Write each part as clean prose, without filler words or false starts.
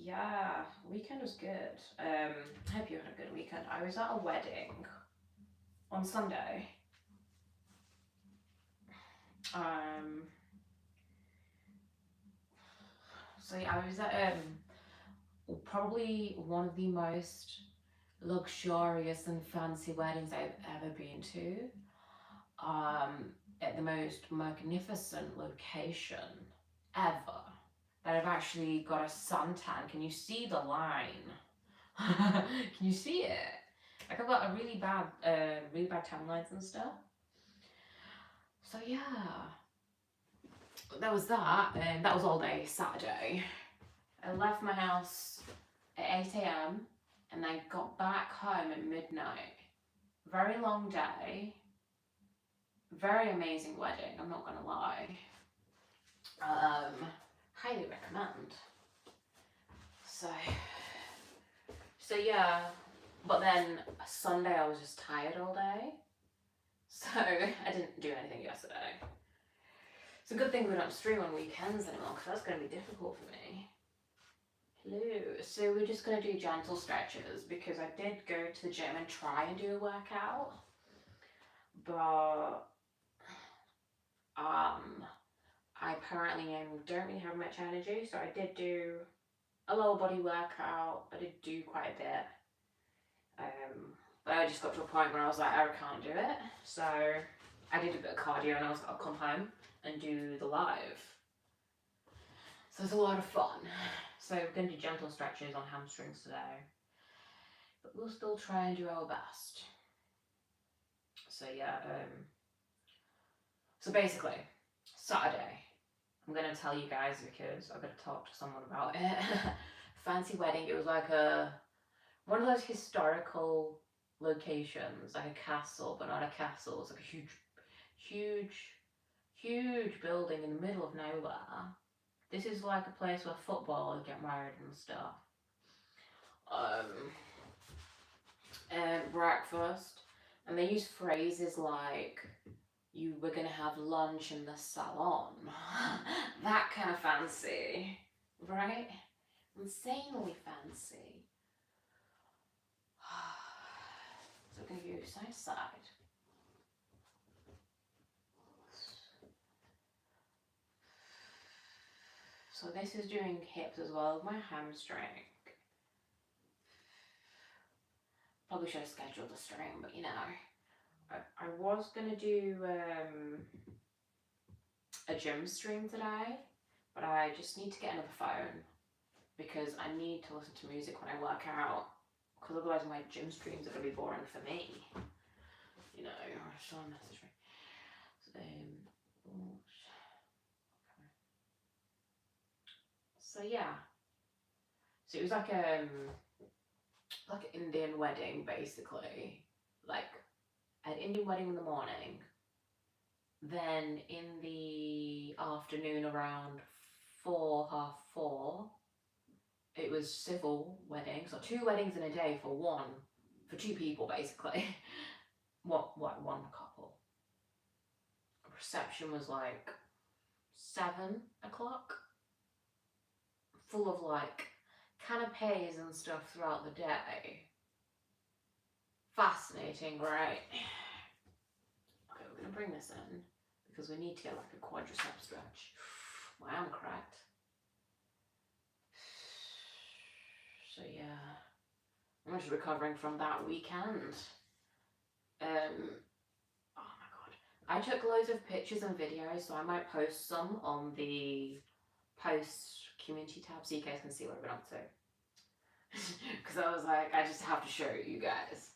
Yeah, weekend was good. I hope you had a good weekend. I was at a wedding on Sunday. Um, so yeah, I was at probably one of the most luxurious and fancy weddings I've ever been to. At the most magnificent location ever. That I've actually got a suntan. Can you see the line? Can you see it? Like I've got a really bad tan lines and stuff. So yeah, that was that, and that was all day Saturday. I left my house at 8 a.m. and I got back home at midnight. Very long day. Very amazing wedding. I'm not gonna lie. Highly recommend. So, so yeah. But then Sunday I was just tired all day. So I didn't do anything yesterday. It's a good thing we don't stream on weekends anymore because that's going to be difficult for me. Hello. So we're just going to do gentle stretches because I did go to the gym and try and do a workout. But I apparently don't really have much energy, so I did do a lower body workout. I did do quite a bit. But I just got to a point where I was like, I can't do it. So I did a bit of cardio and I was like, I'll come home and do the live. So it's a lot of fun. So we're going to do gentle stretches on hamstrings today. But we'll still try and do our best. So yeah, so basically, Saturday, I'm going to tell you guys because I've got to talk to someone about it. Fancy wedding, it was like one of those historical locations, like a castle, but not a castle. It's like a huge building in the middle of nowhere. This is like a place where footballers get married and stuff. And breakfast, and they use phrases like, you were gonna have lunch in the salon. That kind of fancy, right? Insanely fancy. So we're gonna go side to side. So this is doing hips as well, my hamstring. Probably should have scheduled a string, but you know. I was gonna do a gym stream today, but I just need to get another phone because I need to listen to music when I work out, because otherwise my gym streams are gonna be boring for me. You know, someone messaged me. So yeah. So it was like an Indian wedding basically, like an Indian wedding in the morning. Then in the afternoon around 4:30, it was civil weddings, so 2 weddings in a day for 2 people basically. One couple. Reception was like 7 o'clock, full of like canapes and stuff throughout the day. Fascinating, right? Okay, we're gonna bring this in because we need to get like a quadricep stretch. My arm cracked. So yeah, I'm just recovering from that weekend. Oh my god, I took loads of pictures and videos, so I might post some on the post community tab so you guys can see what I've been up to. Because I was like, I just have to show you guys.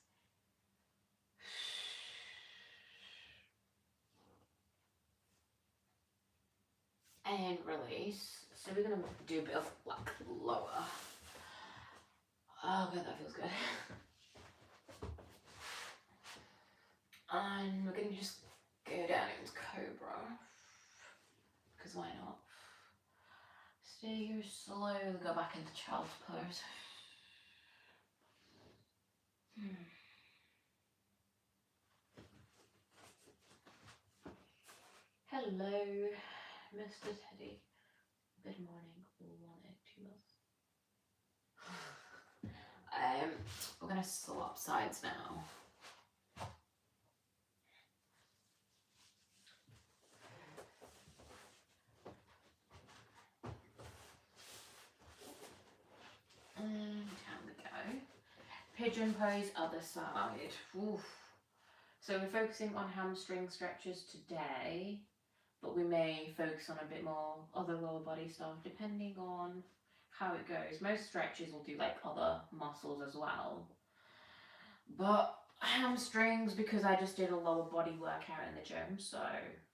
And release. So we're gonna do a bit of like lower. Oh god, that feels good. And we're gonna just go down into Cobra. Because why not? Stay here slowly, go back into child's pose. Hello, Mr. Teddy. Good morning, 182. We're gonna swap sides now. And down we go. Pigeon pose, other side. Oof. So we're focusing on hamstring stretches today, but we may focus on a bit more other lower body stuff depending on how it goes. Most stretches will do like other muscles as well. But hamstrings, because I just did a lower body workout in the gym, so,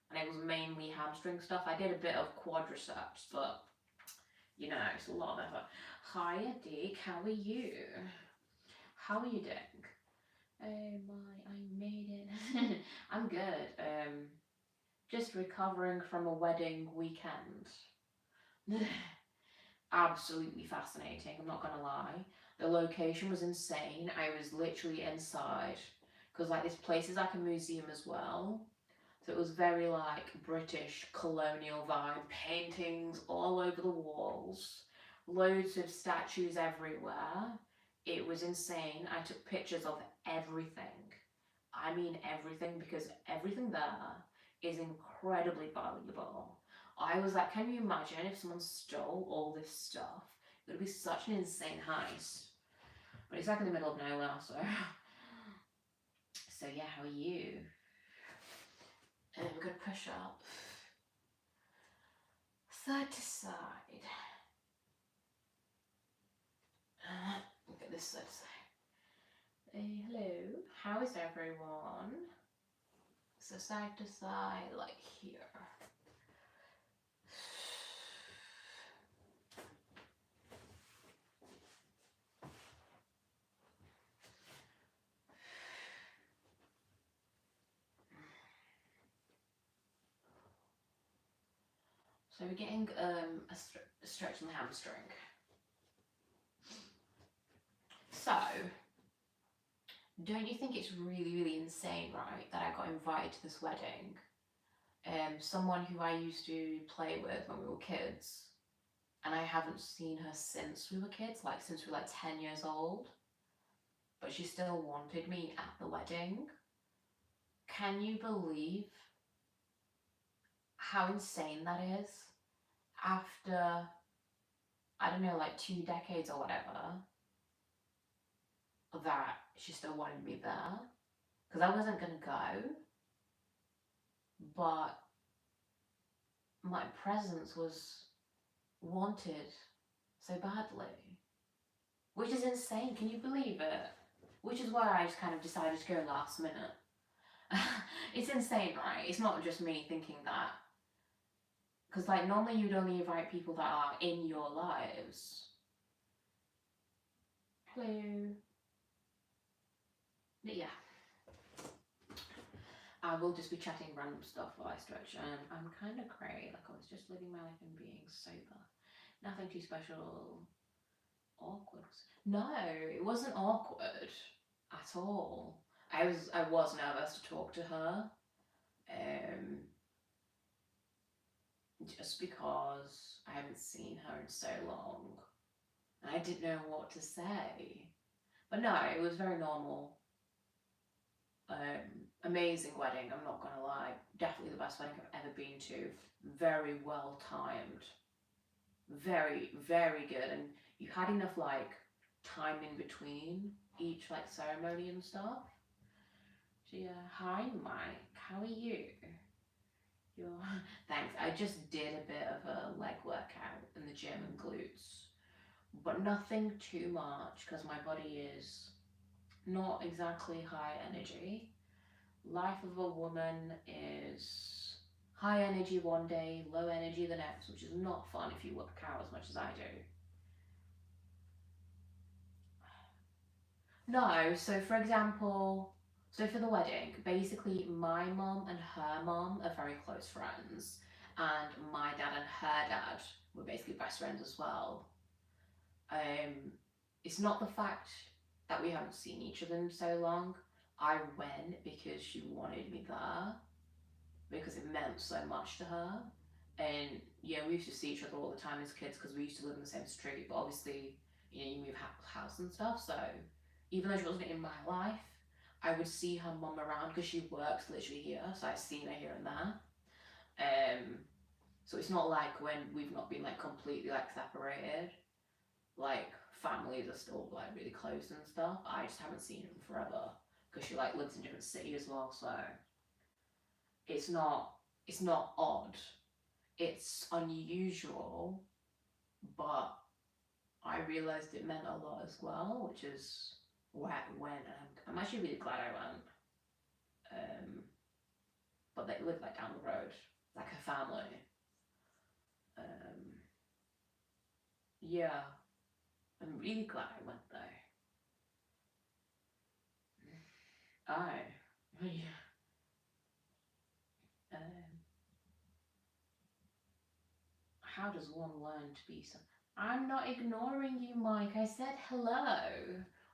and it was mainly hamstring stuff. I did a bit of quadriceps, but you know, it's a lot of effort. Hiya, Dick, how are you? How are you doing? Oh my, I made it. I'm good. Just recovering from a wedding weekend. Absolutely fascinating, I'm not gonna lie. The location was insane. I was literally inside because like this place is like a museum as well. So it was very like British colonial vibe, paintings all over the walls, loads of statues everywhere. It was insane. I took pictures of everything. I mean everything, because everything there is incredibly valuable. I was like, can you imagine if someone stole all this stuff? It would be such an insane heist. But it's like in the middle of nowhere, so. So yeah, how are you? And we're gonna push up. Side to side. Look at this side to side. Hey, hello. How is everyone? So side to side, like here. So we're getting a stretch in the hamstring. So, don't you think it's really, really insane, right, that I got invited to this wedding? Someone who I used to play with when we were kids, and I haven't seen her since we were kids, like since we were like 10 years old, but she still wanted me at the wedding. Can you believe how insane that is? After, I don't know, like 2 decades or whatever, that she still wanted me there. Because I wasn't going to go, but my presence was wanted so badly. Which is insane, can you believe it? Which is why I just kind of decided to go last minute. It's insane, right? It's not just me thinking that. Because like normally you'd only invite people that are in your lives. Hello. But yeah. I will just be chatting random stuff while I stretch, and I'm kind of cray. Like I was just living my life and being sober. Nothing too special. Awkward. No, it wasn't awkward at all. I was nervous to talk to her. Just because I haven't seen her in so long. And I didn't know what to say. But no, it was very normal. Amazing wedding, I'm not gonna lie. Definitely the best wedding I've ever been to. Very well timed. Very, very good. And you had enough like time in between each like ceremony and stuff. So yeah, hi Mike, how are you? Thanks. I just did a bit of a leg workout in the gym and glutes, but nothing too much because my body is not exactly high energy. Life of a woman is high energy one day, low energy the next, which is not fun if you work out as much as I do. No, so for example, so for the wedding, basically my mum and her mum are very close friends, and my dad and her dad were basically best friends as well. It's not the fact that we haven't seen each other in so long. I went because she wanted me there, because it meant so much to her. And yeah, we used to see each other all the time as kids because we used to live in the same street, but obviously you know, you move house and stuff. So even though she wasn't in my life, I would see her mum around because she works literally here. So I've seen her here and there. So it's not like when we've not been like completely like separated. Like families are still like really close and stuff. I just haven't seen her forever because she like lives in a different city as well. So it's not odd. It's unusual, but I realised it meant a lot as well, which is why I went. And I'm actually really glad I went. But they live like down the road, like her family. Yeah, I'm really glad I went there. I, yeah. How does one learn to be so? I'm not ignoring you, Mike. I said hello.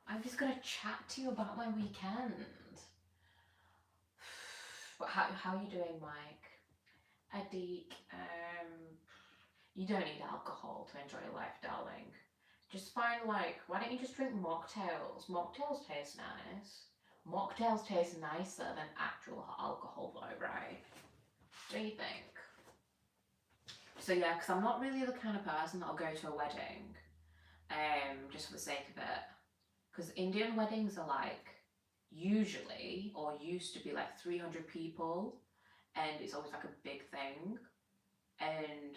I'm just gonna chat to you about my weekend. But how are you doing, Mike? Adik, you don't need alcohol to enjoy life, darling. Just find like, why don't you just drink mocktails? Mocktails taste nice. Mocktails taste nicer than actual alcohol though, right? What do you think? So yeah, because I'm not really the kind of person that'll go to a wedding, just for the sake of it. Because Indian weddings are like usually or used to be like 300 people, and it's always like a big thing. And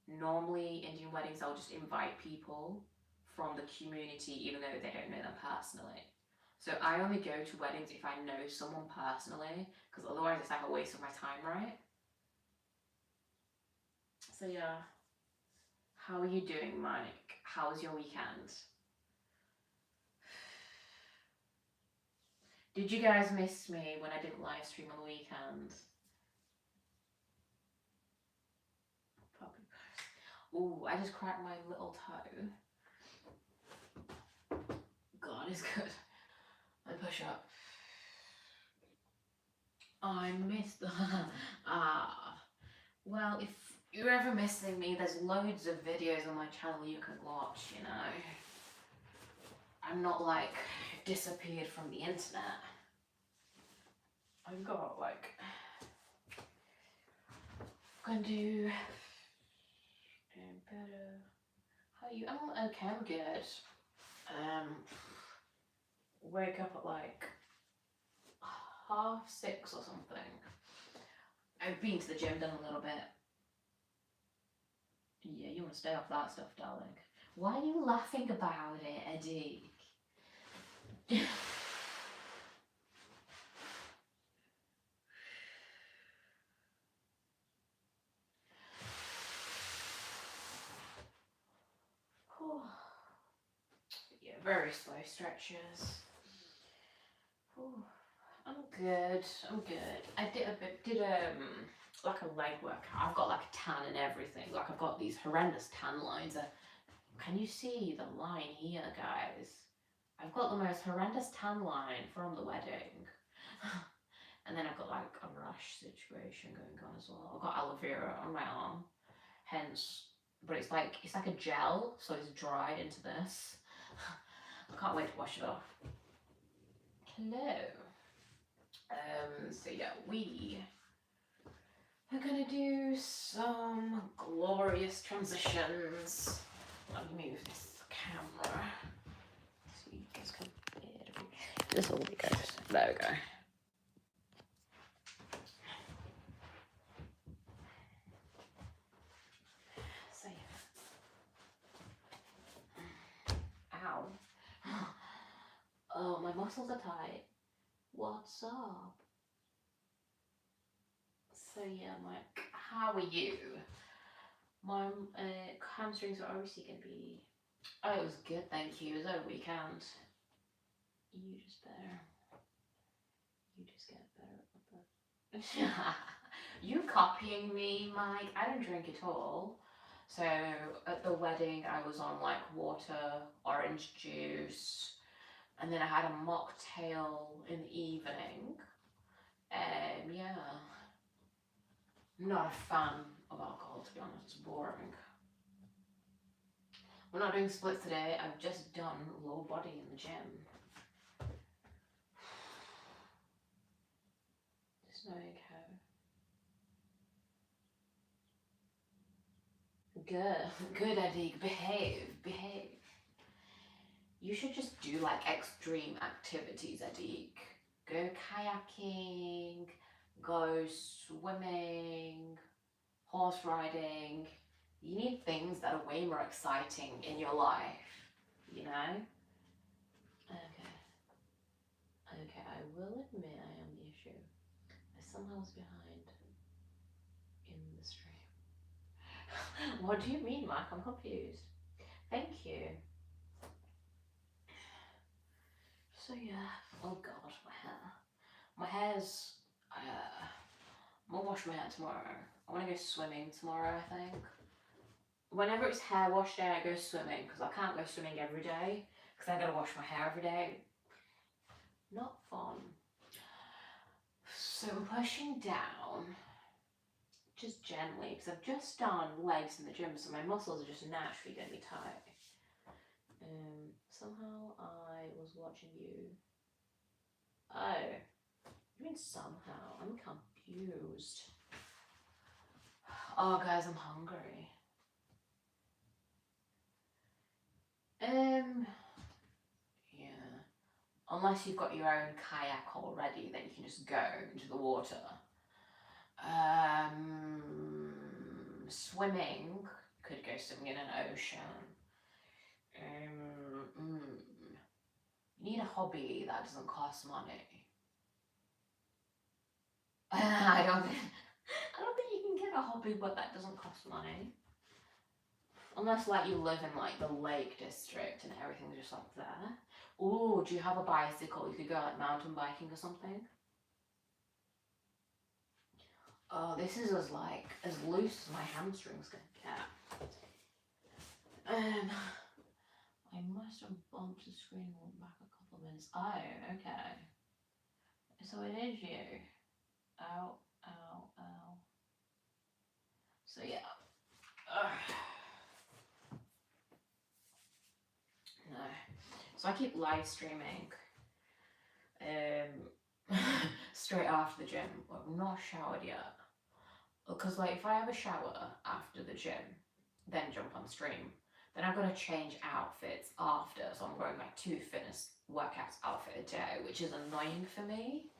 normally Indian weddings, I'll just invite people from the community, even though they don't know them personally. So I only go to weddings if I know someone personally, because otherwise it's like a waste of my time, right? So yeah, how are you doing, Mike? How was your weekend? Did you guys miss me when I didn't live stream on the weekend? Probably. Ooh, I just cracked my little toe. God is good. And push up. I missed the. Well, if you're ever missing me, there's loads of videos on my channel you can watch, you know. I'm not like disappeared from the internet. I've got like. I'm gonna do better. How are you? I'm okay, I'm good. Wake up at like 6:30 or something. I've been to the gym, done a little bit. Yeah, you want to stay off that stuff, darling. Why are you laughing about it, Eddie? Yeah, very slow stretches. I'm good. I'm good. I did like a leg workout. I've got like a tan and everything. Like I've got these horrendous tan lines. Can you see the line here, guys? I've got the most horrendous tan line from the wedding. And then I've got like a rash situation going on as well. I've got aloe vera on my arm, hence, but it's like a gel, so it's dried into this. I can't wait to wash it off. Hello. So yeah, we are gonna do some glorious transitions. Let me move this camera so you guys can hear. This will be good. There we go. So yeah. Ow. Oh, my muscles are tight. What's up? So yeah, Mike, how are you? My hamstrings are obviously going to be... Oh, it was good, thank you. It was over weekend. You just better... You just get better at the... You copying me, Mike? I don't drink at all. So at the wedding, I was on like water, orange juice, and then I had a mocktail in the evening. Yeah. I'm not a fan of alcohol, to be honest. It's boring. I'm not doing splits today. I've just done low body in the gym. Just no echo. Good, Eddie. Behave. You should just do like extreme activities, Eddie. Go kayaking, go swimming, horse riding. You need things that are way more exciting in your life, you know? Okay, I will admit I am the issue. I somehow was behind in the stream. What do you mean, Mike? I'm confused. Thank you. So yeah, oh god, my hair. My hair's, I'm gonna wash my hair tomorrow. I wanna go swimming tomorrow, I think. Whenever it's hair wash day, I go swimming, because I can't go swimming every day, because I gotta wash my hair every day. Not fun. So I'm pushing down, just gently, because I've just done legs in the gym, so my muscles are just naturally gonna be tight. Somehow I was watching you. Oh, you mean somehow? I'm confused. Oh, guys, I'm hungry. Yeah. Unless you've got your own kayak already, then you can just go into the water. Swimming, could go swimming in an ocean. You need a hobby that doesn't cost money. I don't think you can get a hobby but that doesn't cost money. Unless like you live in like the Lake District and everything's just up there. Ooh, do you have a bicycle? You could go like mountain biking or something. Oh, this is as loose as my hamstrings can get. I must have bumped the screen and went back a couple of minutes. Oh, okay. So it is you. Ow, ow, ow. So yeah. No. So I keep live streaming straight after the gym. I'm not showered yet. Because like if I have a shower after the gym, then jump on stream, then I've got to change outfits after. So I'm wearing my 2 fitness workouts outfit a day, which is annoying for me.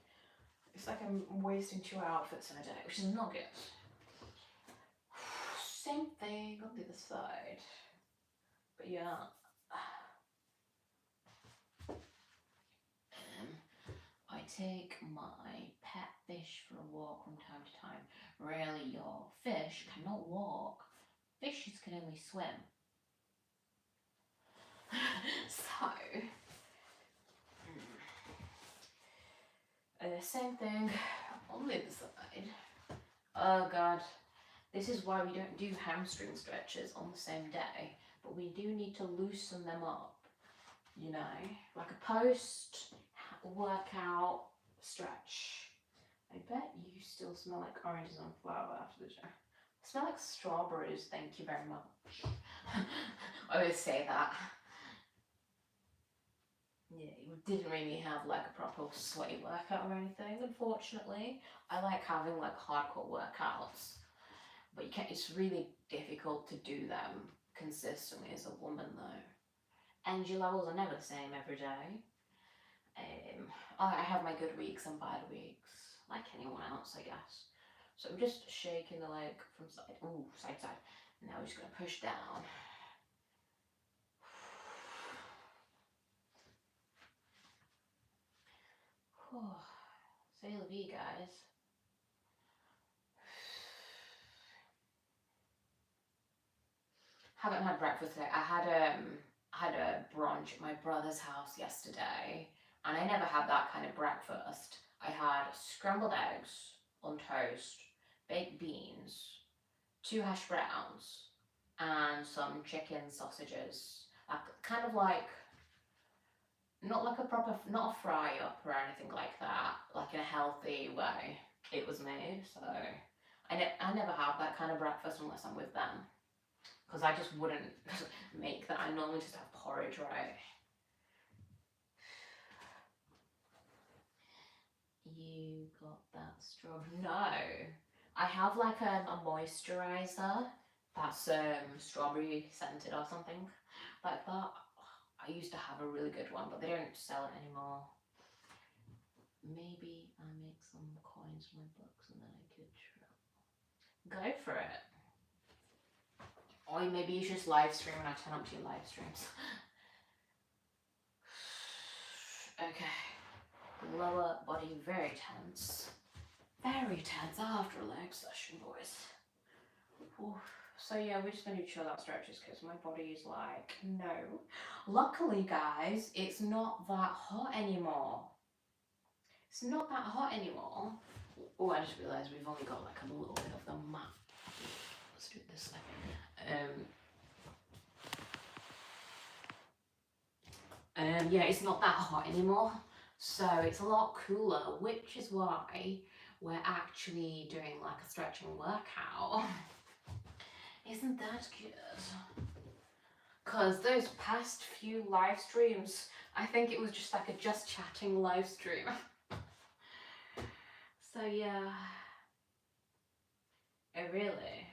It's like I'm wasting 2 outfits in a day, which is not good. Same thing on the other side. But yeah. I take my pet fish for a walk from time to time. Really, your fish cannot walk. Fishes can only swim. So, same thing on the other side. Oh god, this is why we don't do hamstring stretches on the same day, but we do need to loosen them up, you know, like a post-workout stretch. I bet you still smell like oranges on flour after the gym. I smell like strawberries, thank you very much. I always say that. Yeah, you didn't really have like a proper sweaty workout or anything, unfortunately. I like having like hardcore workouts, but you can't, it's really difficult to do them consistently as a woman though. Energy levels are never the same every day. I have my good weeks and bad weeks, like anyone else, I guess. So I'm just shaking the leg from side, side. Now we're just gonna push down. Say la vie, guys. Haven't had breakfast today. I had a brunch at my brother's house yesterday, and I never had that kind of breakfast. I had scrambled eggs on toast, baked beans, 2 hash browns, and some chicken sausages. Kind of like, not like a proper, not a fry up or anything like that, like in a healthy way it was made. So I never have that kind of breakfast unless I'm with them. because I just wouldn't make that. I normally just have porridge, right? You got that strawberry? No, I have like a moisturizer that's strawberry scented or something like that. I used to have a really good one, but they don't sell it anymore. Maybe I make some coins from my books and then I could go for it. Or maybe you should just live stream and I turn up to your live streams. Okay. Lower body very tense. Very tense after a leg session, boys. Oof. So yeah, we're just going to do chill out stretches because my body is like, no. Luckily, guys, it's not that hot anymore. It's not that hot anymore. Oh, I just realised we've only got like a little bit of the mat. Let's do it this way. Yeah, it's not that hot anymore. So it's a lot cooler, which is why we're actually doing like a stretching workout. Isn't that good? Because those past few live streams, I think it was just like a just chatting live stream. So yeah. Oh really?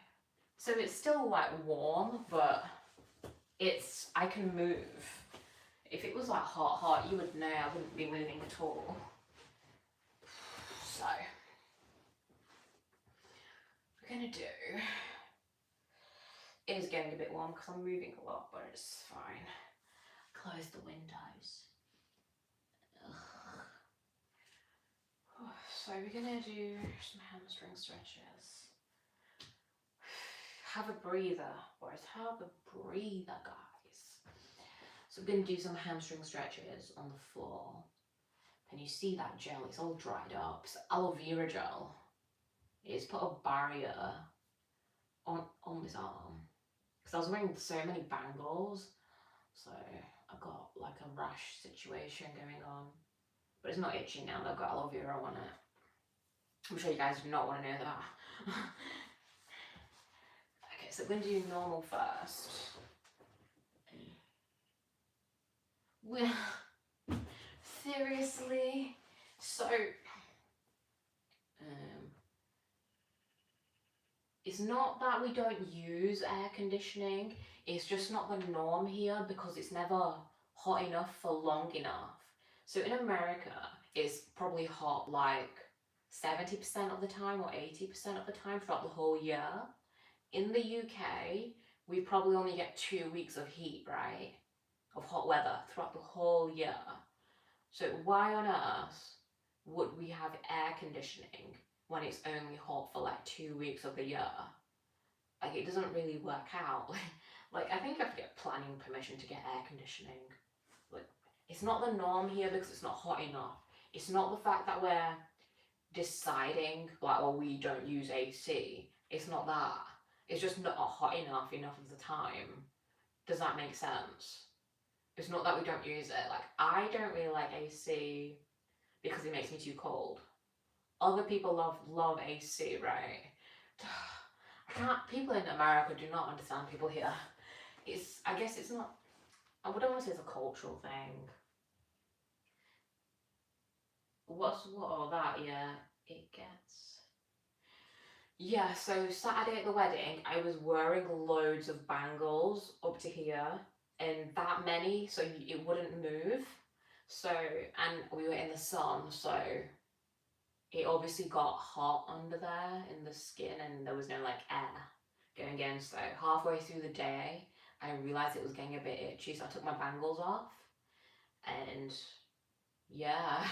So it's still like warm, but I can move. If it was like hot, you would know I wouldn't be moving at all. So, we're gonna do, it is getting a bit warm because I'm moving a lot, but it's fine. Close the windows. Ugh. So we're gonna do some hamstring stretches. Have a breather, boys, have a breather, guys. So we're going to do some hamstring stretches on the floor. Can you see that gel? It's all dried up. It's aloe vera gel. It's put a barrier on this arm. Because I was wearing so many bangles. So I got like a rash situation going on. But it's not itching now. They've got aloe vera on it. I'm sure you guys do not want to know that. Okay, so we're going to do normal first. Well, seriously? So, it's not that we don't use air conditioning, it's just not the norm here because it's never hot enough for long enough. So in America, it's probably hot like 70% of the time or 80% of the time throughout the whole year. In the UK, we probably only get 2 weeks of heat, right? Of hot weather throughout the whole year. So why on earth would we have air conditioning when it's only hot for like 2 weeks of the year? Like, it doesn't really work out. Like, I think I have to get planning permission to get air conditioning. Like, it's not the norm here because it's not hot enough. It's not the fact that we're deciding like, oh, we don't use AC. It's not that. It's just not hot enough of the time. Does that make sense? It's not that we don't use it. Like, I don't really like AC because it makes me too cold. Other people love AC, right? People in America do not understand people here. I guess it's not, I wouldn't want to say it's a cultural thing. What all that, yeah, it gets. Yeah, so Saturday at the wedding, I was wearing loads of bangles up to here, and that many, so it wouldn't move. So, and we were in the sun, so it obviously got hot under there in the skin, and there was no like air going in. So halfway through the day, I realised it was getting a bit itchy, so I took my bangles off, and yeah,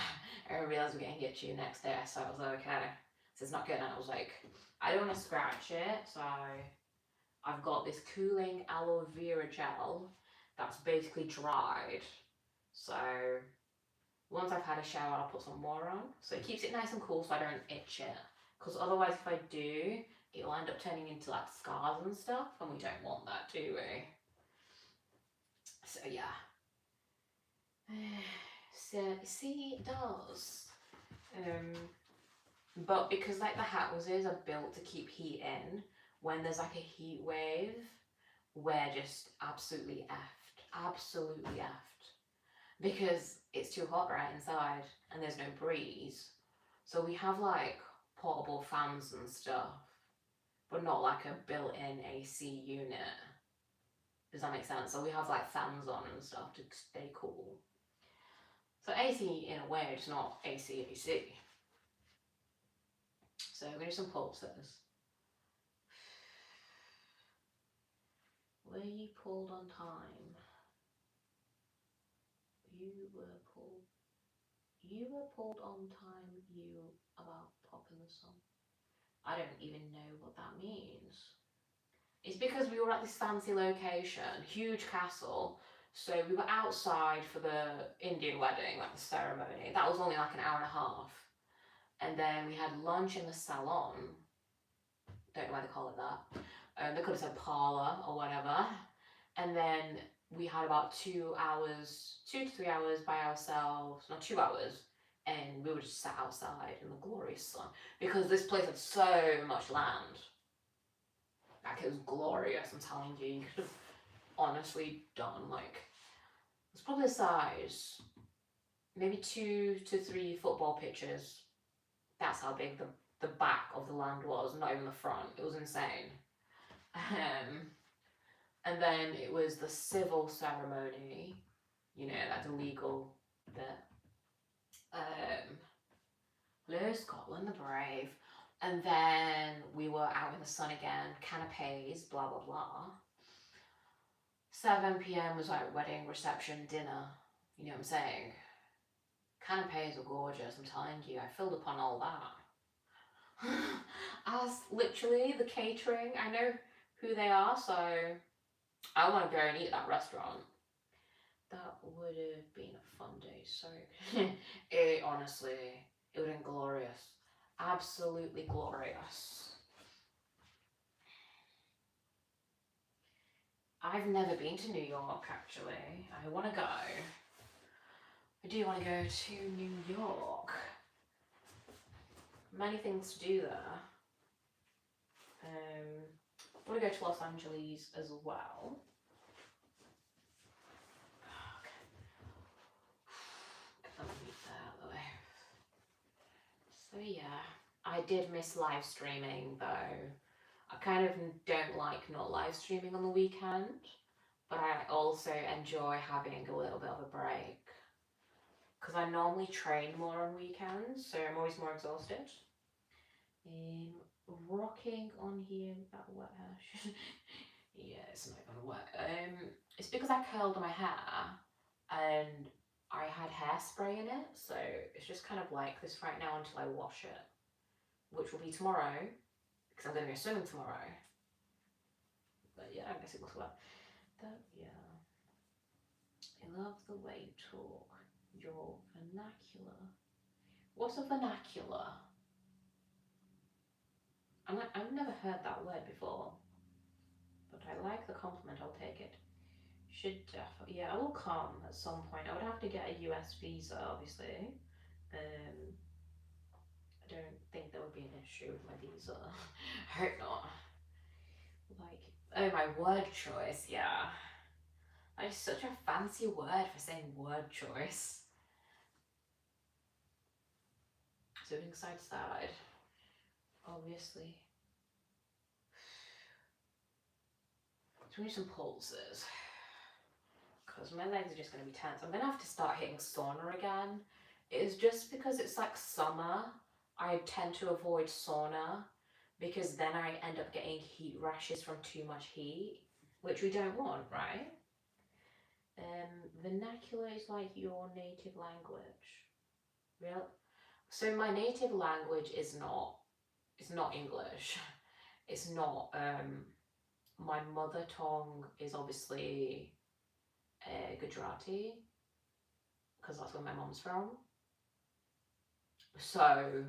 I realised it was getting itchy the next day, so I was like, okay, this is not good, and I was like, I don't want to scratch it, so I've got this cooling aloe vera gel that's basically dried. So once I've had a shower, I'll put some more on. So it keeps it nice and cool so I don't itch it. Because otherwise if I do, it'll end up turning into like scars and stuff, and we don't want that, do we? So yeah. So see, it does. But because like the houses are built to keep heat in, when there's like a heat wave, we're just absolutely effed. Absolutely effed. Because it's too hot right inside and there's no breeze. So we have like portable fans and stuff, but not like a built-in AC unit. Does that make sense? So we have like fans on and stuff to stay cool. So AC in a way, it's not AC AC. So we're gonna do some pulses. Were you pulled on time? You were pulled on time, you about popping the song. I don't even know what that means. It's because we were at this fancy location, huge castle. So we were outside for the Indian wedding, like the ceremony. That was only like an hour and a half. And then we had lunch in the salon. Don't know why they call it that. They could have said parlour or whatever. And then we had about 2 hours, 2 to 3 hours by ourselves, not 2 hours, and we were just sat outside in the glorious sun because this place had so much land. Like, it was glorious, I'm telling you. You could have honestly done, like, it's probably the size, maybe 2 to 3 football pitches. That's how big the back of the land was, not even the front. It was insane. And then it was the civil ceremony, you know, like the legal bit. Hello, Scotland the Brave. And then we were out in the sun again, canapes, blah, blah, blah. 7 p.m. was like wedding, reception, dinner. You know what I'm saying? Canapes were gorgeous, I'm telling you. I filled upon all that. As literally the catering, I know who they are, so I want to go and eat at that restaurant. That would have been a fun day, so it honestly, it would have been glorious. Absolutely glorious. I've never been to New York, actually. I want to go. I do want to go to New York. Many things to do there. I want to go to Los Angeles as well. So yeah, I did miss live streaming though. I kind of don't like not live streaming on the weekend, but I also enjoy having a little bit of a break. Because I normally train more on weekends, so I'm always more exhausted. Rocking on here with that wet hair. Yeah, it's not gonna work. It's because I curled my hair and I had hairspray in it, so it's just kind of like this right now until I wash it, which will be tomorrow, because I'm going to go swimming tomorrow. But yeah, I guess it looks wet. Yeah. I love the way you talk. Your vernacular. What's a vernacular? I've never heard that word before, but I like the compliment. I'll take it. Should definitely, yeah, I will come at some point. I would have to get a US visa, obviously. I don't think there would be an issue with my visa. I hope not. Like, oh, my word choice, yeah. That is such a fancy word for saying word choice. So moving side to side, obviously. So we need some pulses. Because my legs are just going to be tense. I'm going to have to start hitting sauna again. It is just because it's like summer, I tend to avoid sauna because then I end up getting heat rashes from too much heat, which we don't want, right? Vernacular is like your native language. Real? So my native language is not, it's not English. It's not, my mother tongue is obviously Gujarati, because that's where my mom's from. So,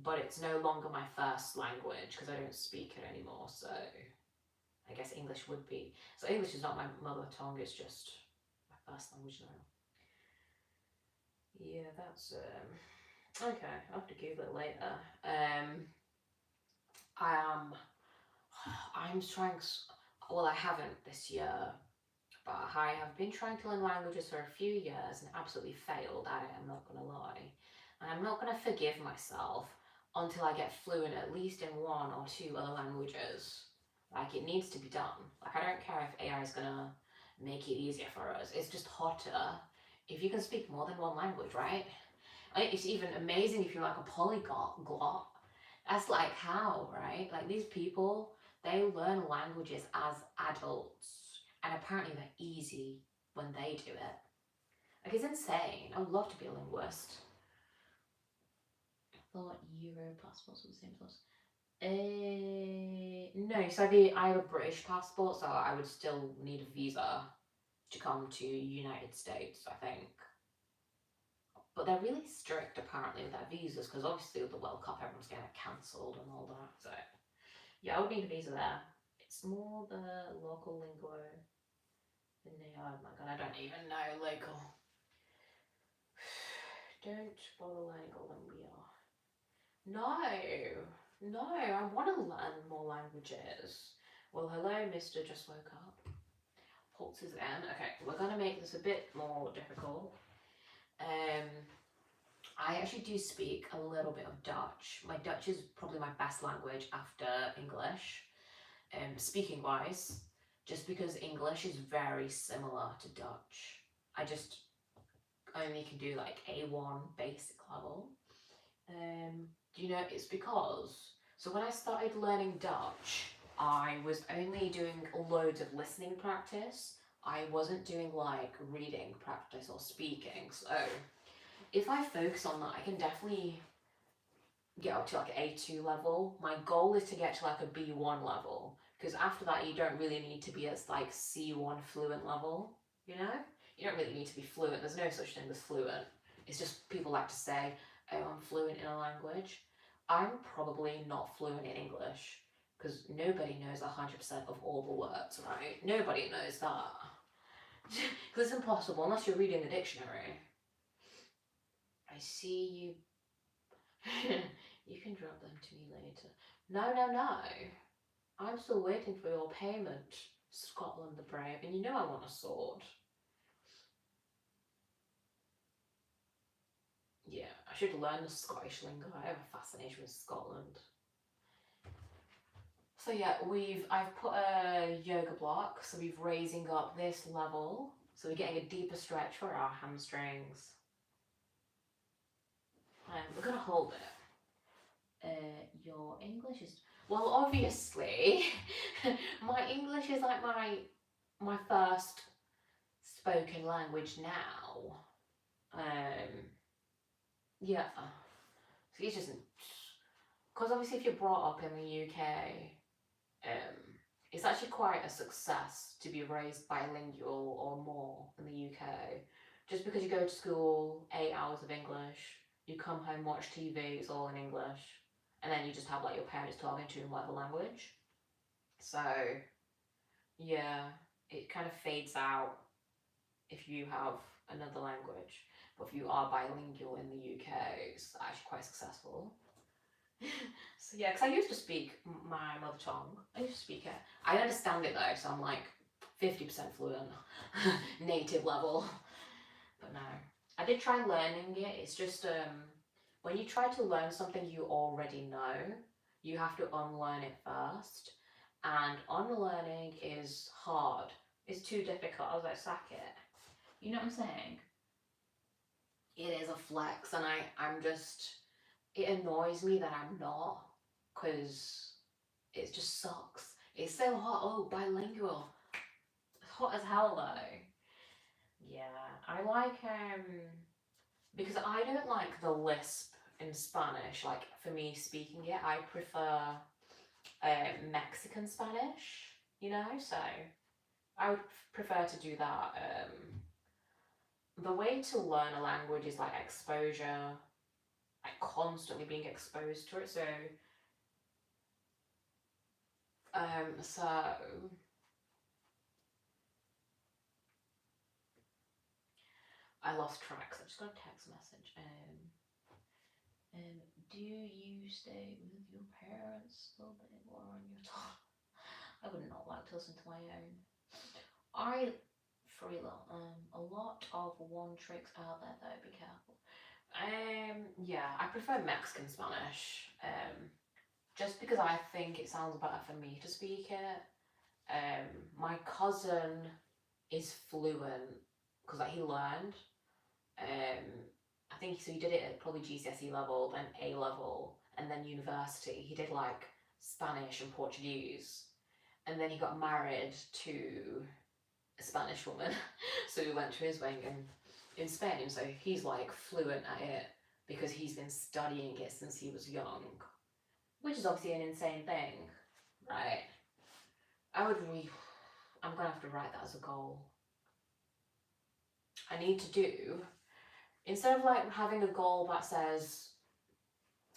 but it's no longer my first language because I don't speak it anymore, so I guess English would be. So English is not my mother tongue, it's just my first language now. Yeah, that's, okay, I'll have to Google it later. I'm trying, well, I haven't this year, but I have been trying to learn languages for a few years and absolutely failed at it, I'm not gonna lie. And I'm not gonna forgive myself until I get fluent at least in one or two other languages. Like, it needs to be done. Like, I don't care if AI is gonna make it easier for us. It's just hotter if you can speak more than one language, right? It's even amazing if you're like a polyglot. That's like how, right? Like these people, they learn languages as adults, and apparently they're easy when they do it. Like it's insane. I would love to be a linguist. I thought Euro passports were the same as us. No, so I have a British passport, so I would still need a visa to come to United States, I think. But they're really strict apparently with their visas because obviously with the World Cup everyone's getting it cancelled and all that. So yeah, I would need a visa there. It's more the local lingo than they are. Oh my god, I don't even know local. Don't bother learning Olympia. No, no, I want to learn more languages. Well, hello, Mister. Just woke up. Pulses in. Okay, we're gonna make this a bit more difficult. I actually do speak a little bit of Dutch. My Dutch is probably my best language after English, speaking wise, just because English is very similar to Dutch. I just only can do like A1 basic level. Do you know it's because so when I started learning Dutch, I was only doing loads of listening practice. I wasn't doing like reading practice or speaking. So if I focus on that, I can definitely get up to like A2 level. My goal is to get to like a B1 level because after that you don't really need to be at like C1 fluent level, you know? You don't really need to be fluent. There's no such thing as fluent. It's just people like to say, oh, I'm fluent in a language. I'm probably not fluent in English because nobody knows 100% of all the words, right? Nobody knows that. Because it's impossible unless you're reading the dictionary. I see you. You can drop them to me later. No, no, no. I'm still waiting for your payment, Scotland the Brave, and you know I want a sword. Yeah, I should learn the Scottish lingo. I have a fascination with Scotland. So yeah, I've put a yoga block, so we're raising up this level. So we're getting a deeper stretch for our hamstrings. And we're gonna hold it. Your English is well, obviously, my English is like my first spoken language now. Yeah, so it's just because obviously if you're brought up in the UK, um, it's actually quite a success to be raised bilingual or more in the UK. Just because you go to school, 8 hours of English, you come home, watch TV, it's all in English, and then you just have like your parents talking to you in whatever language. So yeah, it kind of fades out if you have another language. But if you are bilingual in the UK, it's actually quite successful. So yeah, because I used to speak my mother tongue. I used to speak it. I understand it though, so I'm like 50% fluent, native level. But no, I did try learning it. It's just when you try to learn something you already know, you have to unlearn it first, and unlearning is hard. It's too difficult. I was like, sack it. You know what I'm saying? It is a flex, and I'm just it annoys me that I'm not, because it just sucks. It's so hot. Oh, bilingual. It's hot as hell though. Yeah, I like because I don't like the lisp in Spanish. Like for me speaking it, I prefer Mexican Spanish. You know, so I would prefer to do that. The way to learn a language is like exposure, like constantly being exposed to it. So I lost tracks. I just got a text message. Do you stay with your parents a little bit more on your time? I would not like to listen to my own. I a lot of one tricks out there though, be careful. Yeah, I prefer Mexican Spanish. Just because I think it sounds better for me to speak it. My cousin is fluent because like he learned. I think so. He did it at probably GCSE level, then A level, and then university. He did like Spanish and Portuguese, and then he got married to a Spanish woman. So we went to his wedding in Spain. So he's like fluent at it because he's been studying it since he was young, which is obviously an insane thing, right? I'm gonna have to write that as a goal. I need to do, instead of like having a goal that says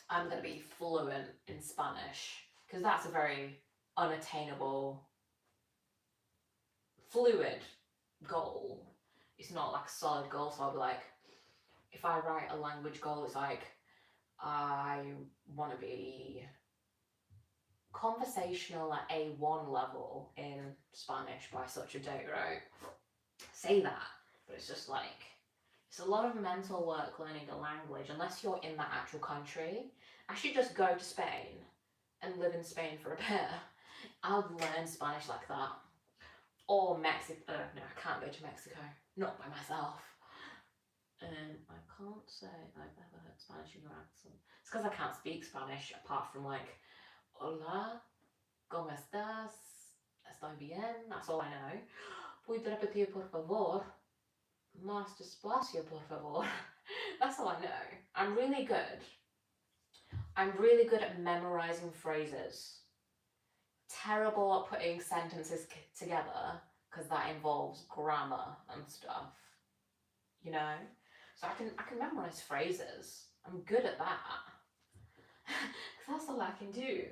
I'm gonna be fluent in Spanish, because that's a very unattainable, fluid goal. It's not like a solid goal, so I'll be like, if I write a language goal, it's like, I want to be conversational at A1 level in Spanish by such a date, right? Say that, but it's just like, it's a lot of mental work learning a language unless you're in that actual country. I should just go to Spain and live in Spain for a bit. I'll learn Spanish like that. Or Mexico. No, I can't go to Mexico. Not by myself. I can't say I've ever heard Spanish in your accent. It's because I can't speak Spanish apart from like, hola, ¿cómo estás? Estoy bien. That's all I know. ¿Puedo repetir por favor? Más despacio, por favor. That's all I know. I'm really good. I'm really good at memorizing phrases. Terrible at putting sentences together because that involves grammar and stuff. You know? So I can memorize phrases. I'm good at that. Because that's all I can do.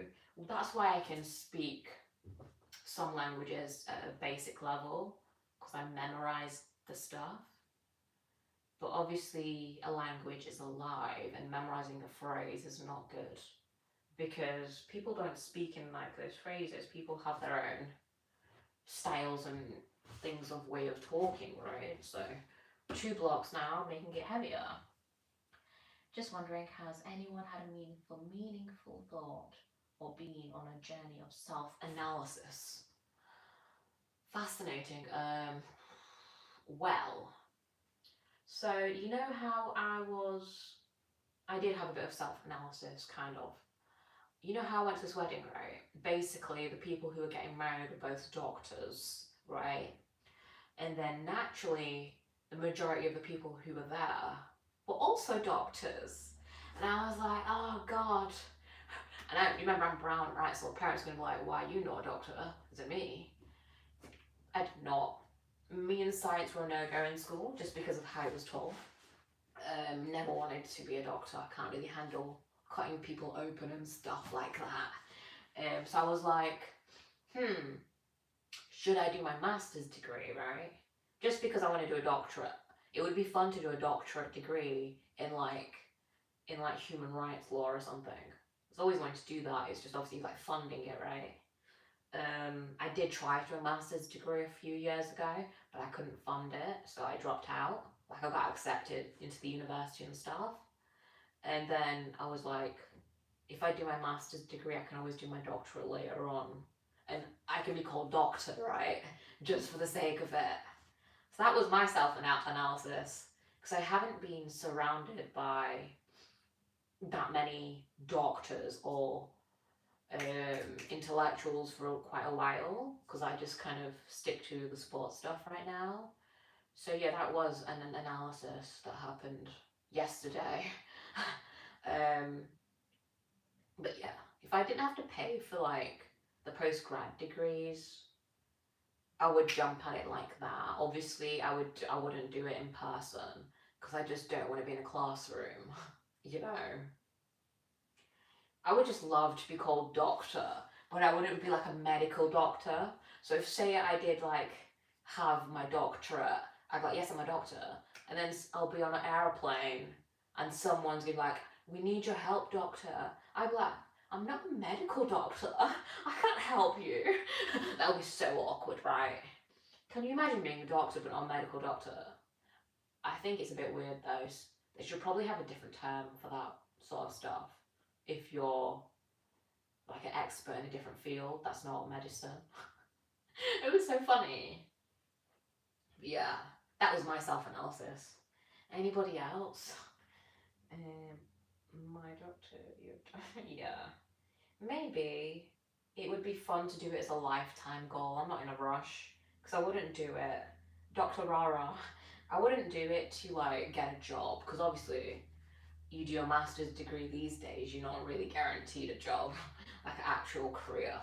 That's why I can speak some languages at a basic level, because I memorize the stuff. But obviously a language is alive and memorizing a phrase is not good, because people don't speak in like those phrases. People have their own styles and things of way of talking, right? So 2 blocks now, making it heavier. Just wondering, has anyone had a meaningful thought or been on a journey of self-analysis? Fascinating. Well, so you know how I did have a bit of self-analysis, kind of. You know how I went to this wedding, right? Basically, the people who were getting married were both doctors, right? And then naturally, the majority of the people who were there were also doctors. And I was like, oh God. And I remember I'm brown, right? So the parents were going to be like, why are you not a doctor? Is it me? I did not. Me and science were a no-go in school just because of how it was taught. Never wanted to be a doctor. I can't really handle cutting people open and stuff like that. So I was like, should I do my master's degree, right? Just because I want to do a doctorate. It would be fun to do a doctorate degree in like human rights law or something. I was always wanting to do that. It's just obviously like funding it, right? I did try to do a master's degree a few years ago, but I couldn't fund it, so I dropped out. Like I got accepted into the university and stuff. And then I was like, if I do my master's degree, I can always do my doctorate later on. And I can be called doctor, right? Just for the sake of it. So that was my self-analysis. Because I haven't been surrounded by that many doctors or intellectuals for quite a while. Because I just kind of stick to the sports stuff right now. So yeah, that was an analysis that happened yesterday. But yeah, if I didn't have to pay for like the post-grad degrees, I would jump at it like that. Obviously, I wouldn't do it in person because I just don't want to be in a classroom, you know. I would just love to be called doctor, but I wouldn't be like a medical doctor. So if say I did like have my doctorate, I'd be like, yes, I'm a doctor, and then I'll be on an airplane and someone's gonna be like, we need your help, doctor. I'd be like, I'm not a medical doctor. I can't help you. That would be so awkward, right? Can you imagine being a doctor but not a medical doctor? I think it's a bit weird though. They should probably have a different term for that sort of stuff. If you're like an expert in a different field, that's not medicine. It was so funny. But yeah, that was my self-analysis. Anybody else? My doctor, your yeah. Maybe it would be fun to do it as a lifetime goal. I'm not in a rush because I wouldn't do it. Dr. Rara, I wouldn't do it to like get a job because obviously you do a master's degree these days, you're not really guaranteed a job, like an actual career.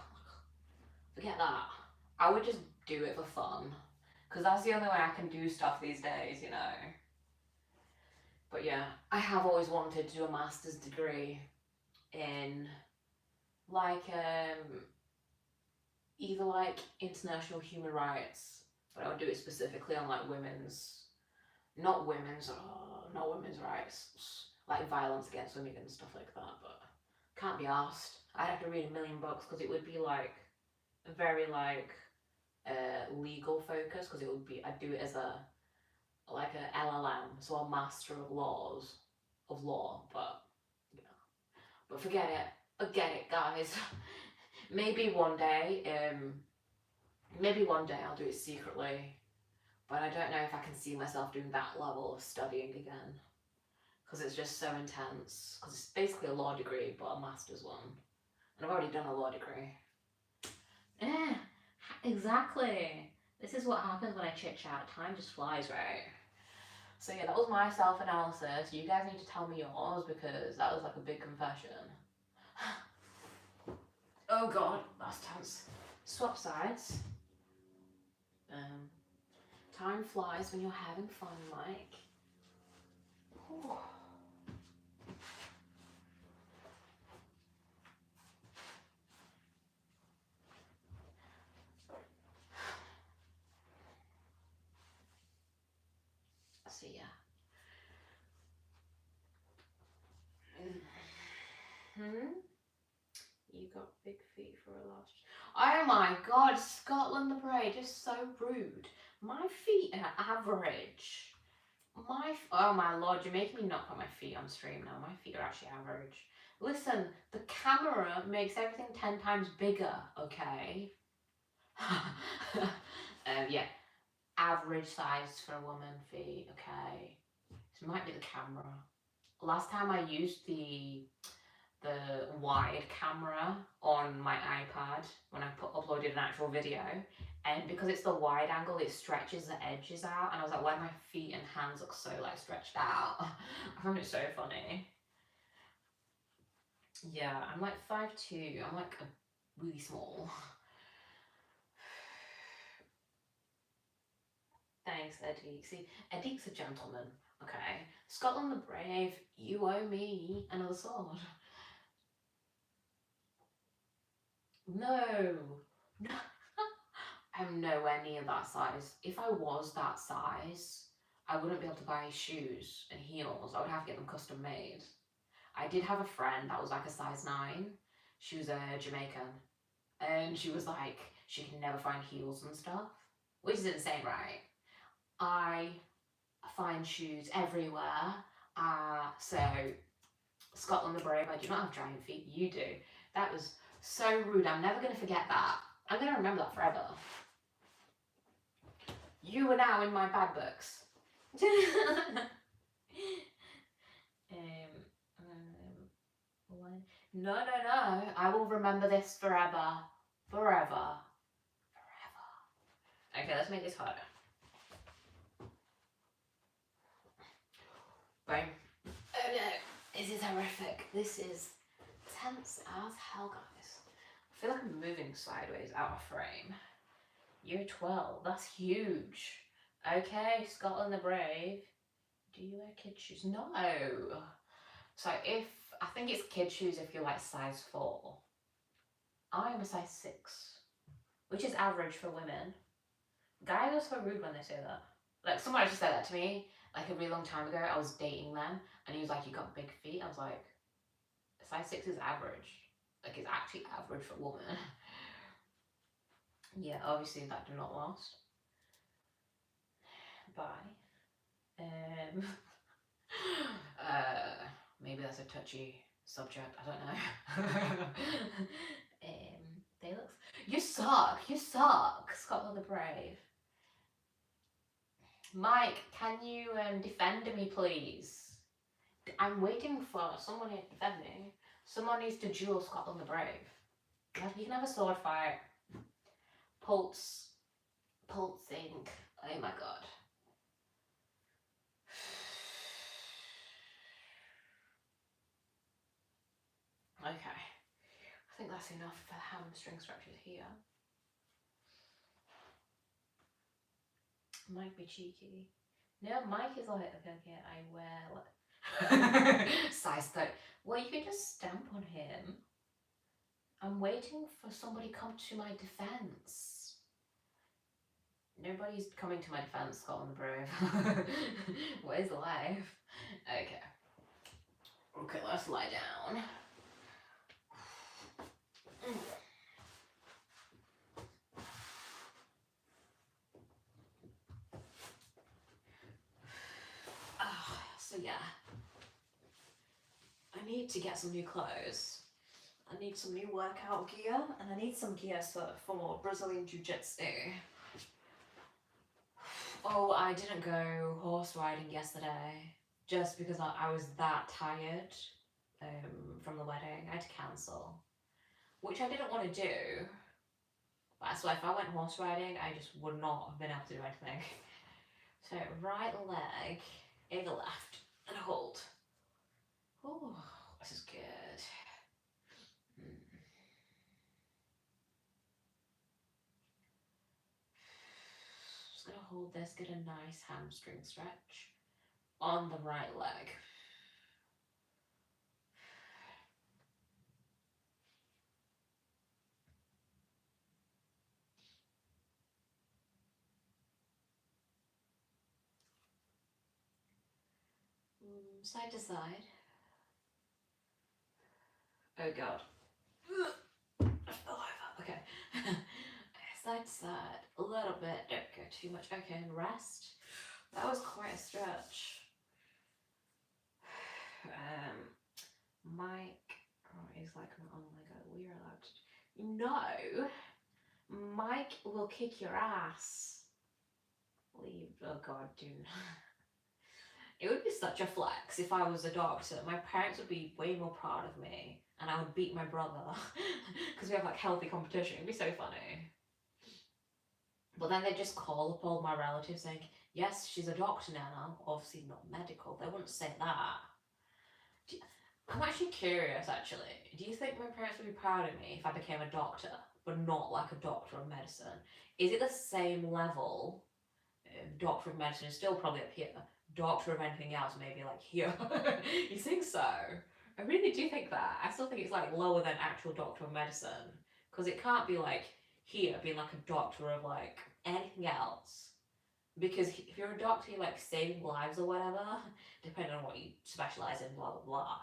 Forget that. I would just do it for fun because that's the only way I can do stuff these days, you know. But yeah, I have always wanted to do a master's degree in like either like international human rights, but I would do it specifically on like not women's rights, like violence against women and stuff like that. But can't be asked. I'd have to read a million books because it would be like a very like legal focus because I'd do it as a like a LLM, so a master of law. But yeah, but forget it, guys. Maybe one day, I'll do it secretly, but I don't know if I can see myself doing that level of studying again, because it's just so intense, because it's basically a law degree, but a master's one, and I've already done a law degree. Yeah, exactly. This is what happens when I chit-chat. Time just flies, right? So yeah, that was my self-analysis. You guys need to tell me yours, because that was like a big confession. Oh god, that's tense. Swap sides. Time flies when you're having fun, Mike. Ooh. So yeah. You got big feet for a large. Oh my god, Scotland the Brave is so rude. My feet are average. Oh my lord, you're making me not put my feet on stream now. My feet are actually average. Listen, the camera makes everything 10 times bigger, okay? Yeah, average size for a woman feet, okay? This might be the camera. Last time I used the wide camera on my iPad when I uploaded an actual video, and because it's the wide angle, it stretches the edges out, and I was like, why do my feet and hands look so like stretched out? I found it so funny. Yeah, I'm like 5'2". I'm like really small. Thanks, Eddie. See, Eddie's a gentleman. Okay, Scotland the Brave, you owe me another sword. No. I'm nowhere near that size. If I was that size, I wouldn't be able to buy shoes and heels. I would have to get them custom made. I did have a friend that was like a size 9. She was a Jamaican. And she was like, she can never find heels and stuff. Which is insane, right? I find shoes everywhere. So, Scotland the Brave, I do not have giant feet. You do. That was so rude. I'm never going to forget that. I'm going to remember that forever. You are now in my bad books. No. I will remember this forever. Forever. Okay, let's make this harder. Boom. Oh no, this is horrific. This is tense as hell, guys. I feel like I'm moving sideways out of frame. Year 12, that's huge. Okay, Scotland the Brave. Do you wear kid shoes? No. So I think it's kid shoes if you're like size 4. I'm a size 6, which is average for women. Guys are so rude when they say that. Like, someone actually said that to me, like a really long time ago. I was dating them, and he was like, you got big feet. I was like, size 6 is average. Like it's actually average for a woman. Yeah, obviously that did not last. Bye. Maybe that's a touchy subject. I don't know. They look. You suck. You suck. Scotland the Brave. Mike, can you defend me, please? I'm waiting for someone to defend me. Someone needs to duel Scotland the Brave. You can have a sword fight. Pulse. Pulsing. Oh my god. Okay. I think that's enough for the hamstring stretches here. Might be cheeky. No, Mike is like, okay, I wear like size 30. Well, you can just stamp on him. I'm waiting for somebody to come to my defense. Nobody's coming to my defense, Scotland the Brave. Where's the life? Okay. Okay, let's lie down. So yeah, I need to get some new clothes. I need some new workout gear, and I need some gear for Brazilian Jiu-Jitsu. Oh, I didn't go horse riding yesterday, just because I was that tired from the wedding. I had to cancel, which I didn't want to do. But I swear, if I went horse riding, I just would not have been able to do anything. So right leg, over left, and hold. Oh, this is good. Just gonna hold this, get a nice hamstring stretch on the right leg. Side to side. Oh god. I fell over. Okay. Side to side. A little bit. Don't go too much. Okay, and rest. That was quite a stretch. Mike. Oh, he's like, oh my god, we're allowed to. No. Mike will kick your ass. Leave. Oh god, dude. It would be such a flex if I was a doctor. My parents would be way more proud of me, and I would beat my brother because we have like healthy competition. It'd be so funny. But then they just call up all my relatives saying, yes, she's a doctor now. Obviously not medical. They wouldn't say that. I'm actually curious, actually. Do you think my parents would be proud of me if I became a doctor, but not like a doctor of medicine? Is it the same level? Doctor of medicine is still probably up here. Doctor of anything else, maybe like here. You think so? I really do think that. I still think it's like lower than actual doctor of medicine. Because it can't be like here being like a doctor of like anything else. Because if you're a doctor, you're like saving lives or whatever, depending on what you specialize in, blah blah blah.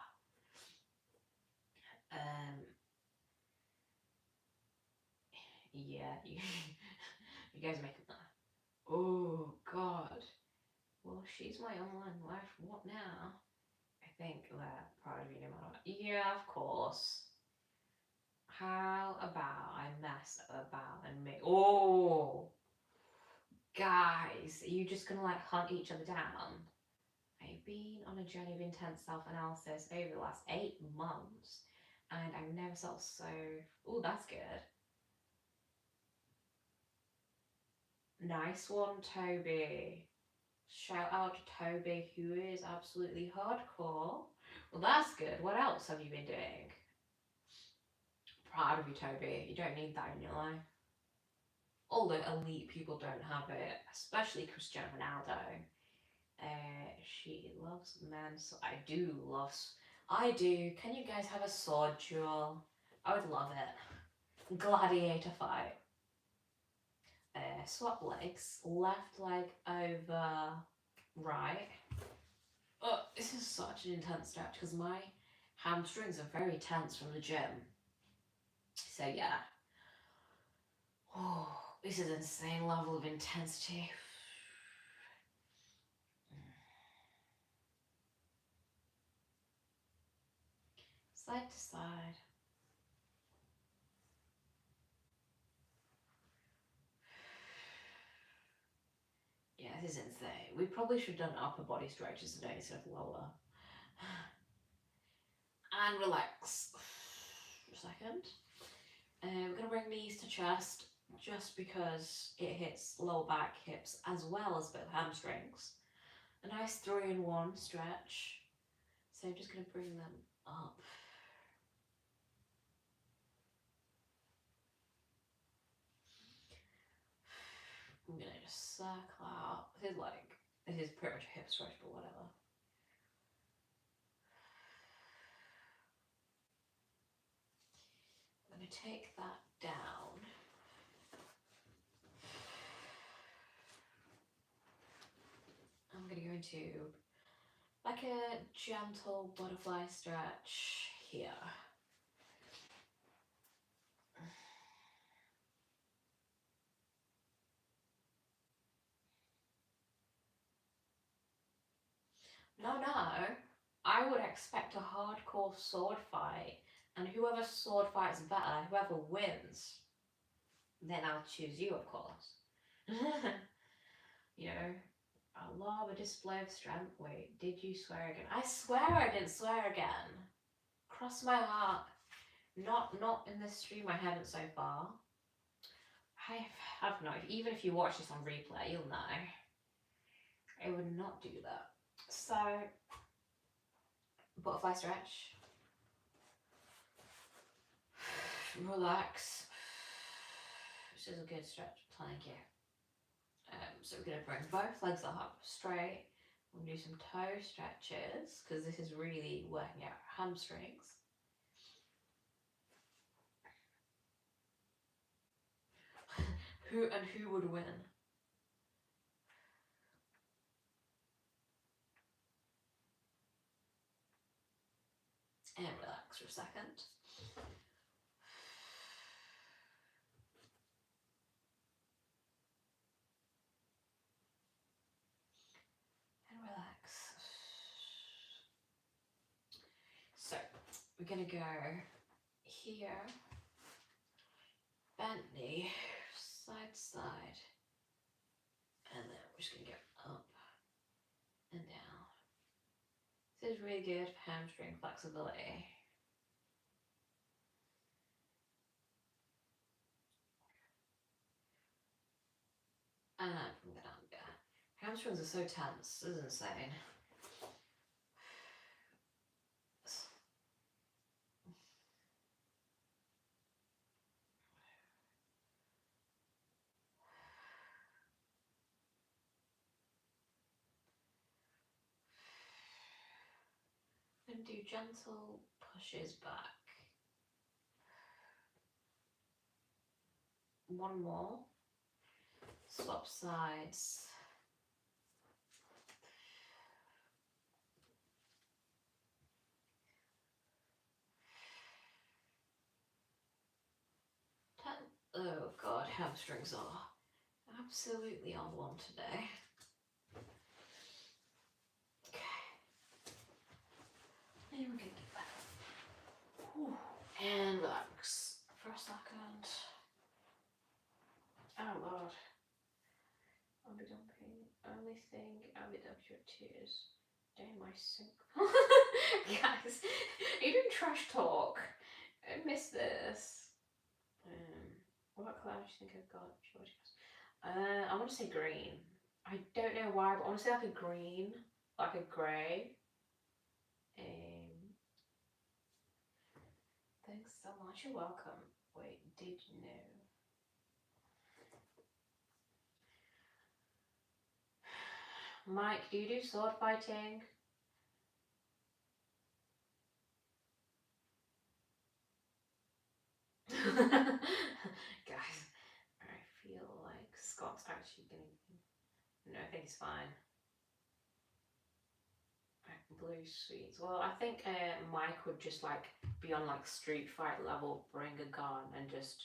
Yeah, you guys make it that. Oh god. Well, she's my online wife. What now? I think that probably no matter what. Yeah, of course. How about I mess about and make. Oh, guys, are you just gonna like hunt each other down? I've been on a journey of intense self-analysis over the last 8 months, and I've never felt so. Oh, that's good. Nice one, Toby. Shout out to Toby, who is absolutely hardcore. Well, that's good. What else have you been doing? Proud of you, Toby. You don't need that in your life. All the elite people don't have it, especially Cristiano Ronaldo. She loves men, so I do love. I do. Can you guys have a sword duel? I would love it. Gladiator fight. Swap legs. Left leg over right. Oh, this is such an intense stretch because my hamstrings are very tense from the gym. So yeah. Oh, this is an insane level of intensity. Side to side. Yeah, this is insane. We probably should have done upper body stretches today instead of lower. And relax. For a second. We're going to bring knees to chest just because it hits lower back, hips, as well as both hamstrings. A nice 3-in-1 stretch. So I'm just going to bring them up. I'm going to just circle out. This is pretty much a hip stretch, but whatever. I'm going to take that down. I'm going to go into like a gentle butterfly stretch here. No, I would expect a hardcore sword fight, and whoever sword fights better, whoever wins, then I'll choose you, of course. You know, I love a display of strength. Wait, did you swear again? I swear I didn't swear again. Cross my heart. Not in this stream, I haven't so far. I have not. Even if you watch this on replay, you'll know. I would not do that. So, butterfly stretch. Relax. This is a good stretch. Thank you. So we're going to bring both legs up straight. We'll do some toe stretches because this is really working out hamstrings. Who would win? And relax for a second. And relax. So we're going to go here, bent knee, side to side, and then we're just going to go up and down. This is really good for hamstring flexibility. And from the down. Hamstrings are so tense, this is insane. And do gentle pushes back. One more. Swap sides. Oh god, hamstrings are absolutely on one today. Okay. And we're gonna get back. Whew. And relax for a second. Oh lord. I'll be dumping. Only thing I'll be dumping your tears. Damn my sink. Guys, are you doing trash talk? I miss this. What colour do you think I've got? I want to say green. I don't know why, but I want to say like a green, like a grey. Thanks so much. You're welcome. Wait, did you know? Mike, do you do sword fighting? Guys, I feel like Scott's actually gonna. No, I think he's fine. blue sweets. Well, I think Mike would just like be on like street fight level, bring a gun and just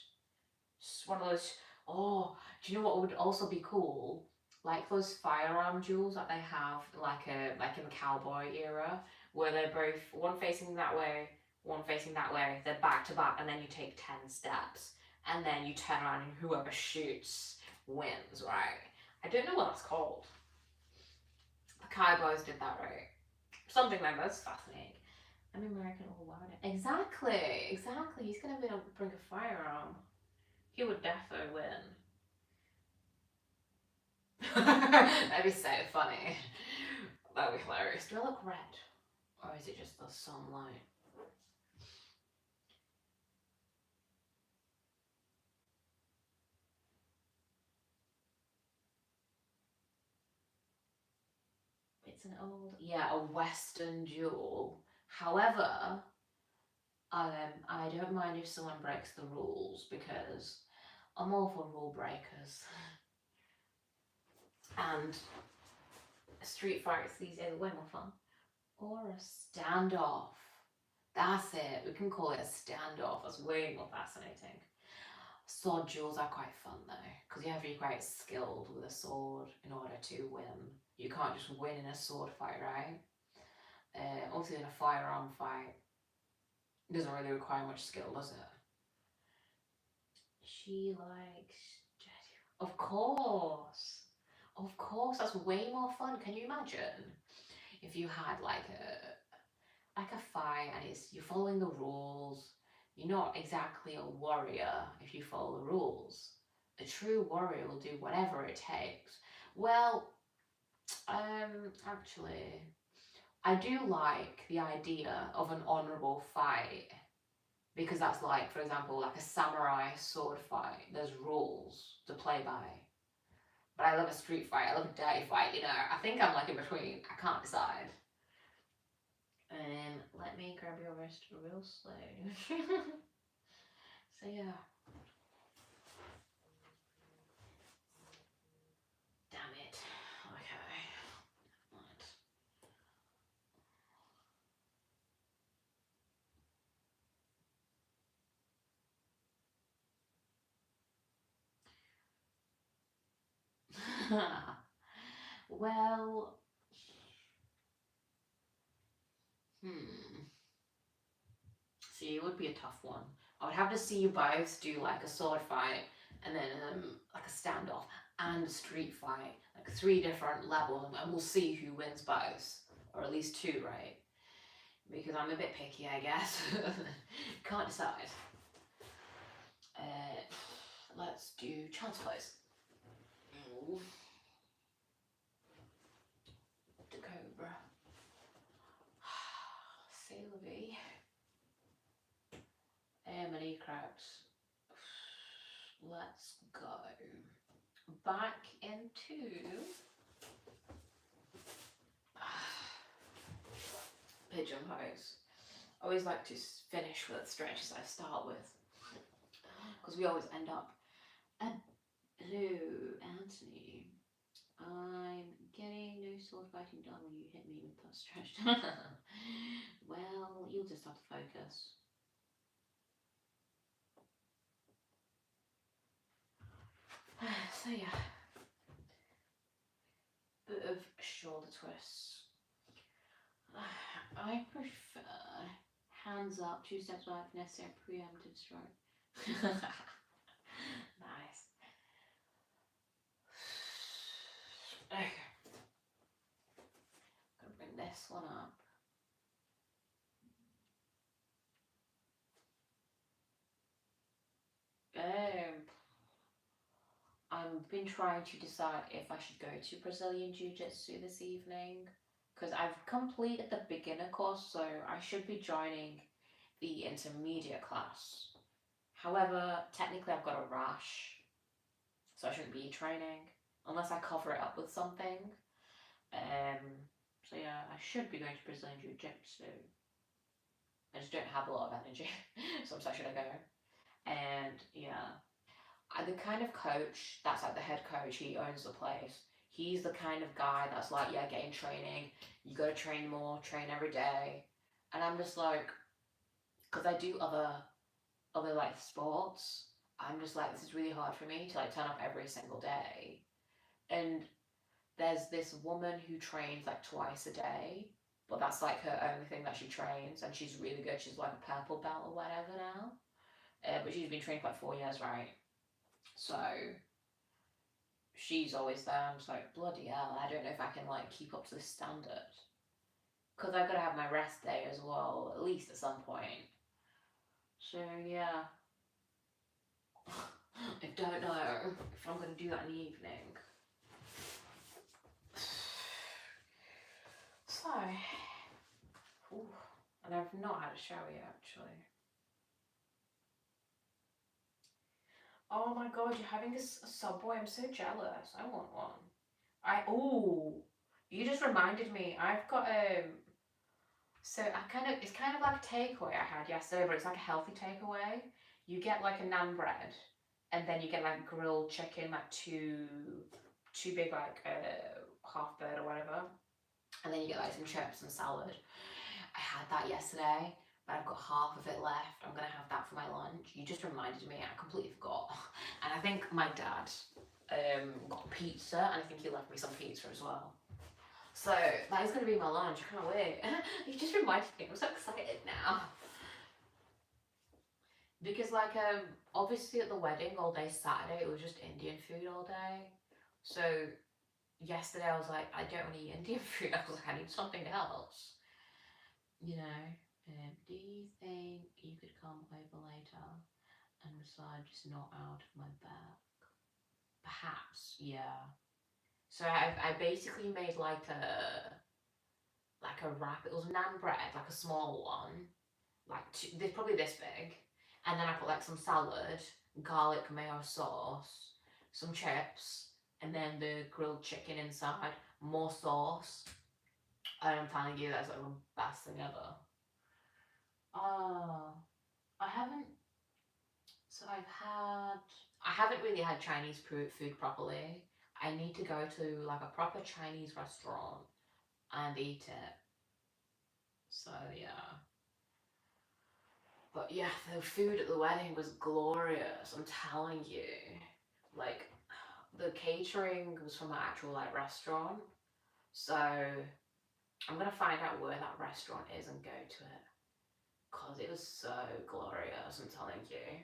one of those. Oh, do you know what would also be cool? Like those firearm duels that they have, like in the cowboy era, where they're both one facing that way, one facing that way. They're back to back, and then you take 10 steps, and then you turn around, and whoever shoots wins. Right? I don't know what that's called. The cowboys did that, right? Something like that's fascinating. An American all about it. Exactly, exactly. He's gonna be able to bring a firearm. He would definitely win. That'd be so funny. That'd be hilarious. Do I look red? Or is it just the sunlight? It's an old, yeah, a Western duel. However, I don't mind if someone breaks the rules because I'm all for rule breakers. And street fights these days are way more fun. Or a standoff. That's it. We can call it a standoff. That's way more fascinating. Sword duels are quite fun though, because you have to be quite skilled with a sword in order to win. You can't just win in a sword fight, right? Obviously, in a firearm fight, it doesn't really require much skill, does it? She likes. Of course. Of course, that's way more fun. Can you imagine if you had like a fight and it's you're following the rules. You're not exactly a warrior if you follow the rules. A true warrior will do whatever it takes. Well, actually, I do like the idea of an honourable fight because that's like, for example, like a samurai sword fight. There's rules to play by. But I love a street fight. I love a dirty fight. I think I'm like in between. I can't decide. Let me grab your wrist real slow. So yeah. Damn it. Okay. Right. Well, see, it would be a tough one. I would have to see you both do like a sword fight and then like a standoff and a street fight, like 3 different levels, and we'll see who wins both, or at least 2, right? Because I'm a bit picky, I guess. Can't decide. Let's do chance plays. The Cobra. Sylvie. Emily Krauts. Let's go. Back into pigeon pose. I always like to finish with stretches I start with because we always end up. Hello, Anthony. I'm getting no sword fighting done when you hit me with that stretch. Well, you'll just have to focus. So yeah, bit of shoulder twists. I prefer hands up, 2 steps back, necessary preemptive strike. Nice. Okay. Gonna bring this one up. I've been trying to decide if I should go to Brazilian Jiu-Jitsu this evening because I've completed the beginner course, so I should be joining the intermediate class. However, technically I've got a rash, so I shouldn't be training unless I cover it up with something. So yeah, I should be going to Brazilian Jiu-Jitsu. I just don't have a lot of energy, so I'm like, should I go? And yeah, the kind of coach that's like the head coach, he owns the place. He's the kind of guy that's like, yeah, get in training. You got to train more, train every day. And I'm just like, because I do other like sports. I'm just like, this is really hard for me to like turn up every single day. And there's this woman who trains like twice a day, but that's like her only thing that she trains, and she's really good. She's like a purple belt or whatever now. But she's been training for like 4 years, right? So she's always there. I'm just like, bloody hell, I don't know if I can like keep up to this standard. Because I've got to have my rest day as well, at least at some point. So yeah. I don't know if I'm going to do that in the evening. So, ooh, and I've not had a shower yet, actually. Oh my god, you're having a Subway. I'm so jealous. I want one. You just reminded me. I've got so it's kind of like a takeaway I had yesterday, but it's like a healthy takeaway. You get like a naan bread, and then you get like grilled chicken, like two big like half bird or whatever, and then you get like some chips and salad. I had that yesterday, but I've got half of it left. I'm gonna have that for my lunch. You just reminded me. I completely forgot. And I think my dad got pizza, and I think he left me some pizza as well. So that is gonna be my lunch. I can't wait. You just reminded me. I'm so excited now. Because like obviously at the wedding all day Saturday it was just Indian food all day. So yesterday I was like, I don't want to eat Indian food. I was like, I need something else. You know, do you think you could come over later and massage this knot out of my back? Perhaps, yeah. So I basically made like a wrap. It was naan bread, like a small one, like probably this big, and then I put like some salad, garlic mayo sauce, some chips, and then the grilled chicken inside, more sauce. And I'm telling you, that's like the best thing ever. Oh, I haven't. So I haven't really had Chinese food properly. I need to go to like a proper Chinese restaurant and eat it. So yeah. But yeah, the food at the wedding was glorious. I'm telling you. Like, the catering was from an actual like restaurant. So I'm gonna find out where that restaurant is and go to it. Cause it was so glorious, I'm telling you.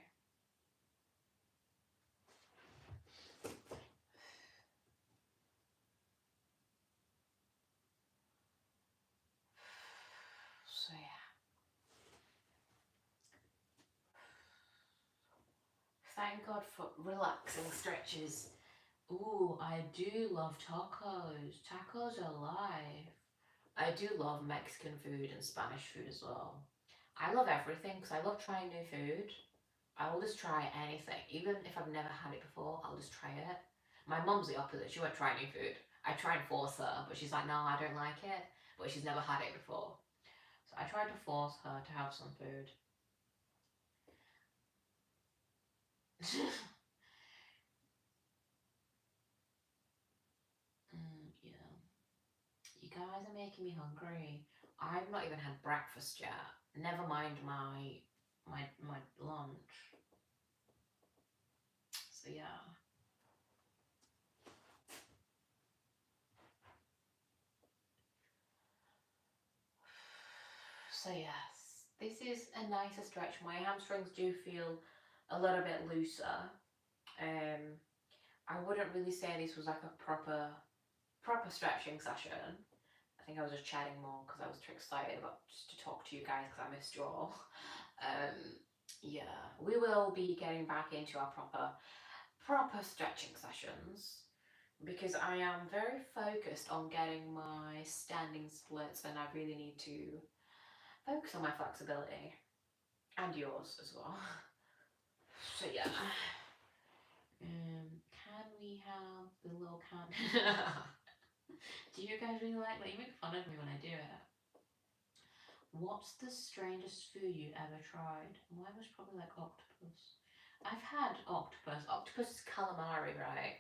So yeah. Thank God for relaxing stretches. Ooh, I do love tacos. Tacos are life. I do love Mexican food and Spanish food as well. I love everything because I love trying new food. I will just try anything. Even if I've never had it before, I'll just try it. My mum's the opposite. She won't try new food. I try and force her, but she's like, no, I don't like it. But she's never had it before. So I try to force her to have some food. Yeah. You guys are making me hungry. I've not even had breakfast yet. Never mind my lunch. So yeah. So yes, this is a nicer stretch. My hamstrings do feel a little bit looser. I wouldn't really say this was like a proper stretching session. I think I was just chatting more because I was too excited about just to talk to you guys because I missed you all. Yeah, we will be getting back into our proper stretching sessions because I am very focused on getting my standing splits and I really need to focus on my flexibility and yours as well. So yeah. Can we have the little count? Do you guys really like that? You make fun of me when I do it. What's the strangest food you ever tried? Mine was probably like octopus. I've had octopus. Octopus is calamari, right?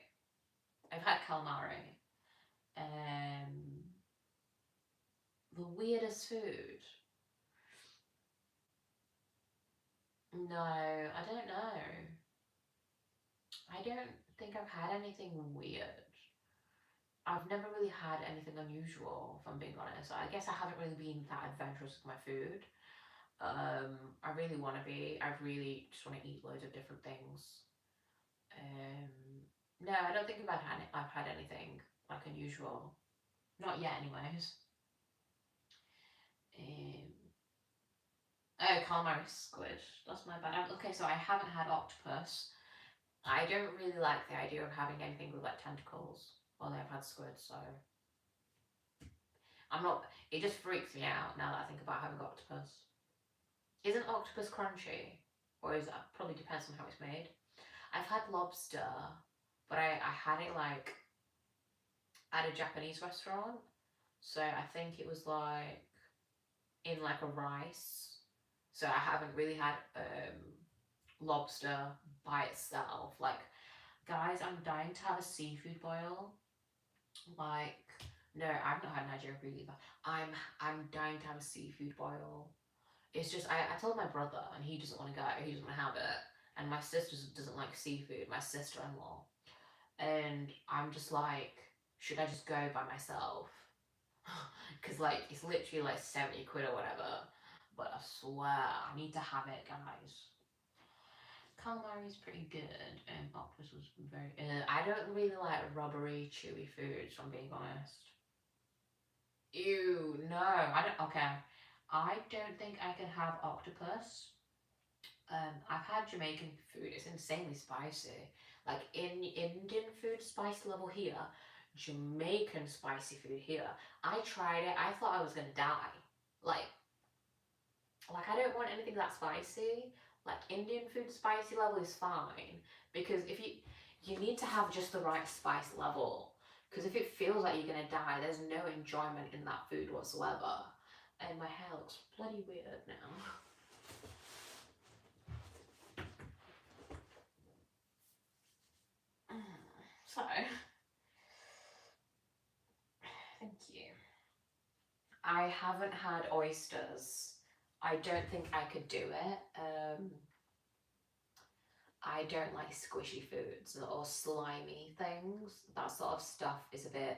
I've had calamari. Um, the weirdest food. No, I don't know. I don't think I've had anything weird. I've never really had anything unusual, if I'm being honest. I guess I haven't really been that adventurous with my food. I really want to be. I really just want to eat loads of different things. No, I don't think I've had anything like unusual. Not yet, anyways. Um, oh, calamari squid. That's my bad. Okay, so I haven't had octopus. I don't really like the idea of having anything with like tentacles. Well, I've had squid, so I'm not. It just freaks me out now that I think about having octopus. Isn't octopus crunchy, or is that probably depends on how it's made? I've had lobster, but I had it like at a Japanese restaurant, so I think it was like in like a rice. So I haven't really had lobster by itself. Like, guys, I'm dying to have a seafood boil. Like, no, I've not had Nigerian food either. I'm dying to have a seafood boil. It's just I told my brother and he doesn't want to go. He doesn't want to have it. And my sister doesn't like seafood. My sister-in-law. And I'm just like, should I just go by myself? Because like it's literally like 70 quid or whatever. But I swear I need to have it, guys. Calamari is pretty good, and octopus was very. I don't really like rubbery, chewy foods. If I'm being honest. Ew, no, I don't. Okay, I don't think I can have octopus. I've had Jamaican food. It's insanely spicy. Like in Indian food, spice level here. Jamaican spicy food here. I tried it. I thought I was gonna die. Like, like I don't want anything that spicy. Like Indian food spicy level is fine because if you need to have just the right spice level because if it feels like you're gonna die, there's no enjoyment in that food whatsoever. And my hair looks bloody weird now. So, thank you. I haven't had oysters. I don't think I could do it. I don't like squishy foods or slimy things. That sort of stuff is a bit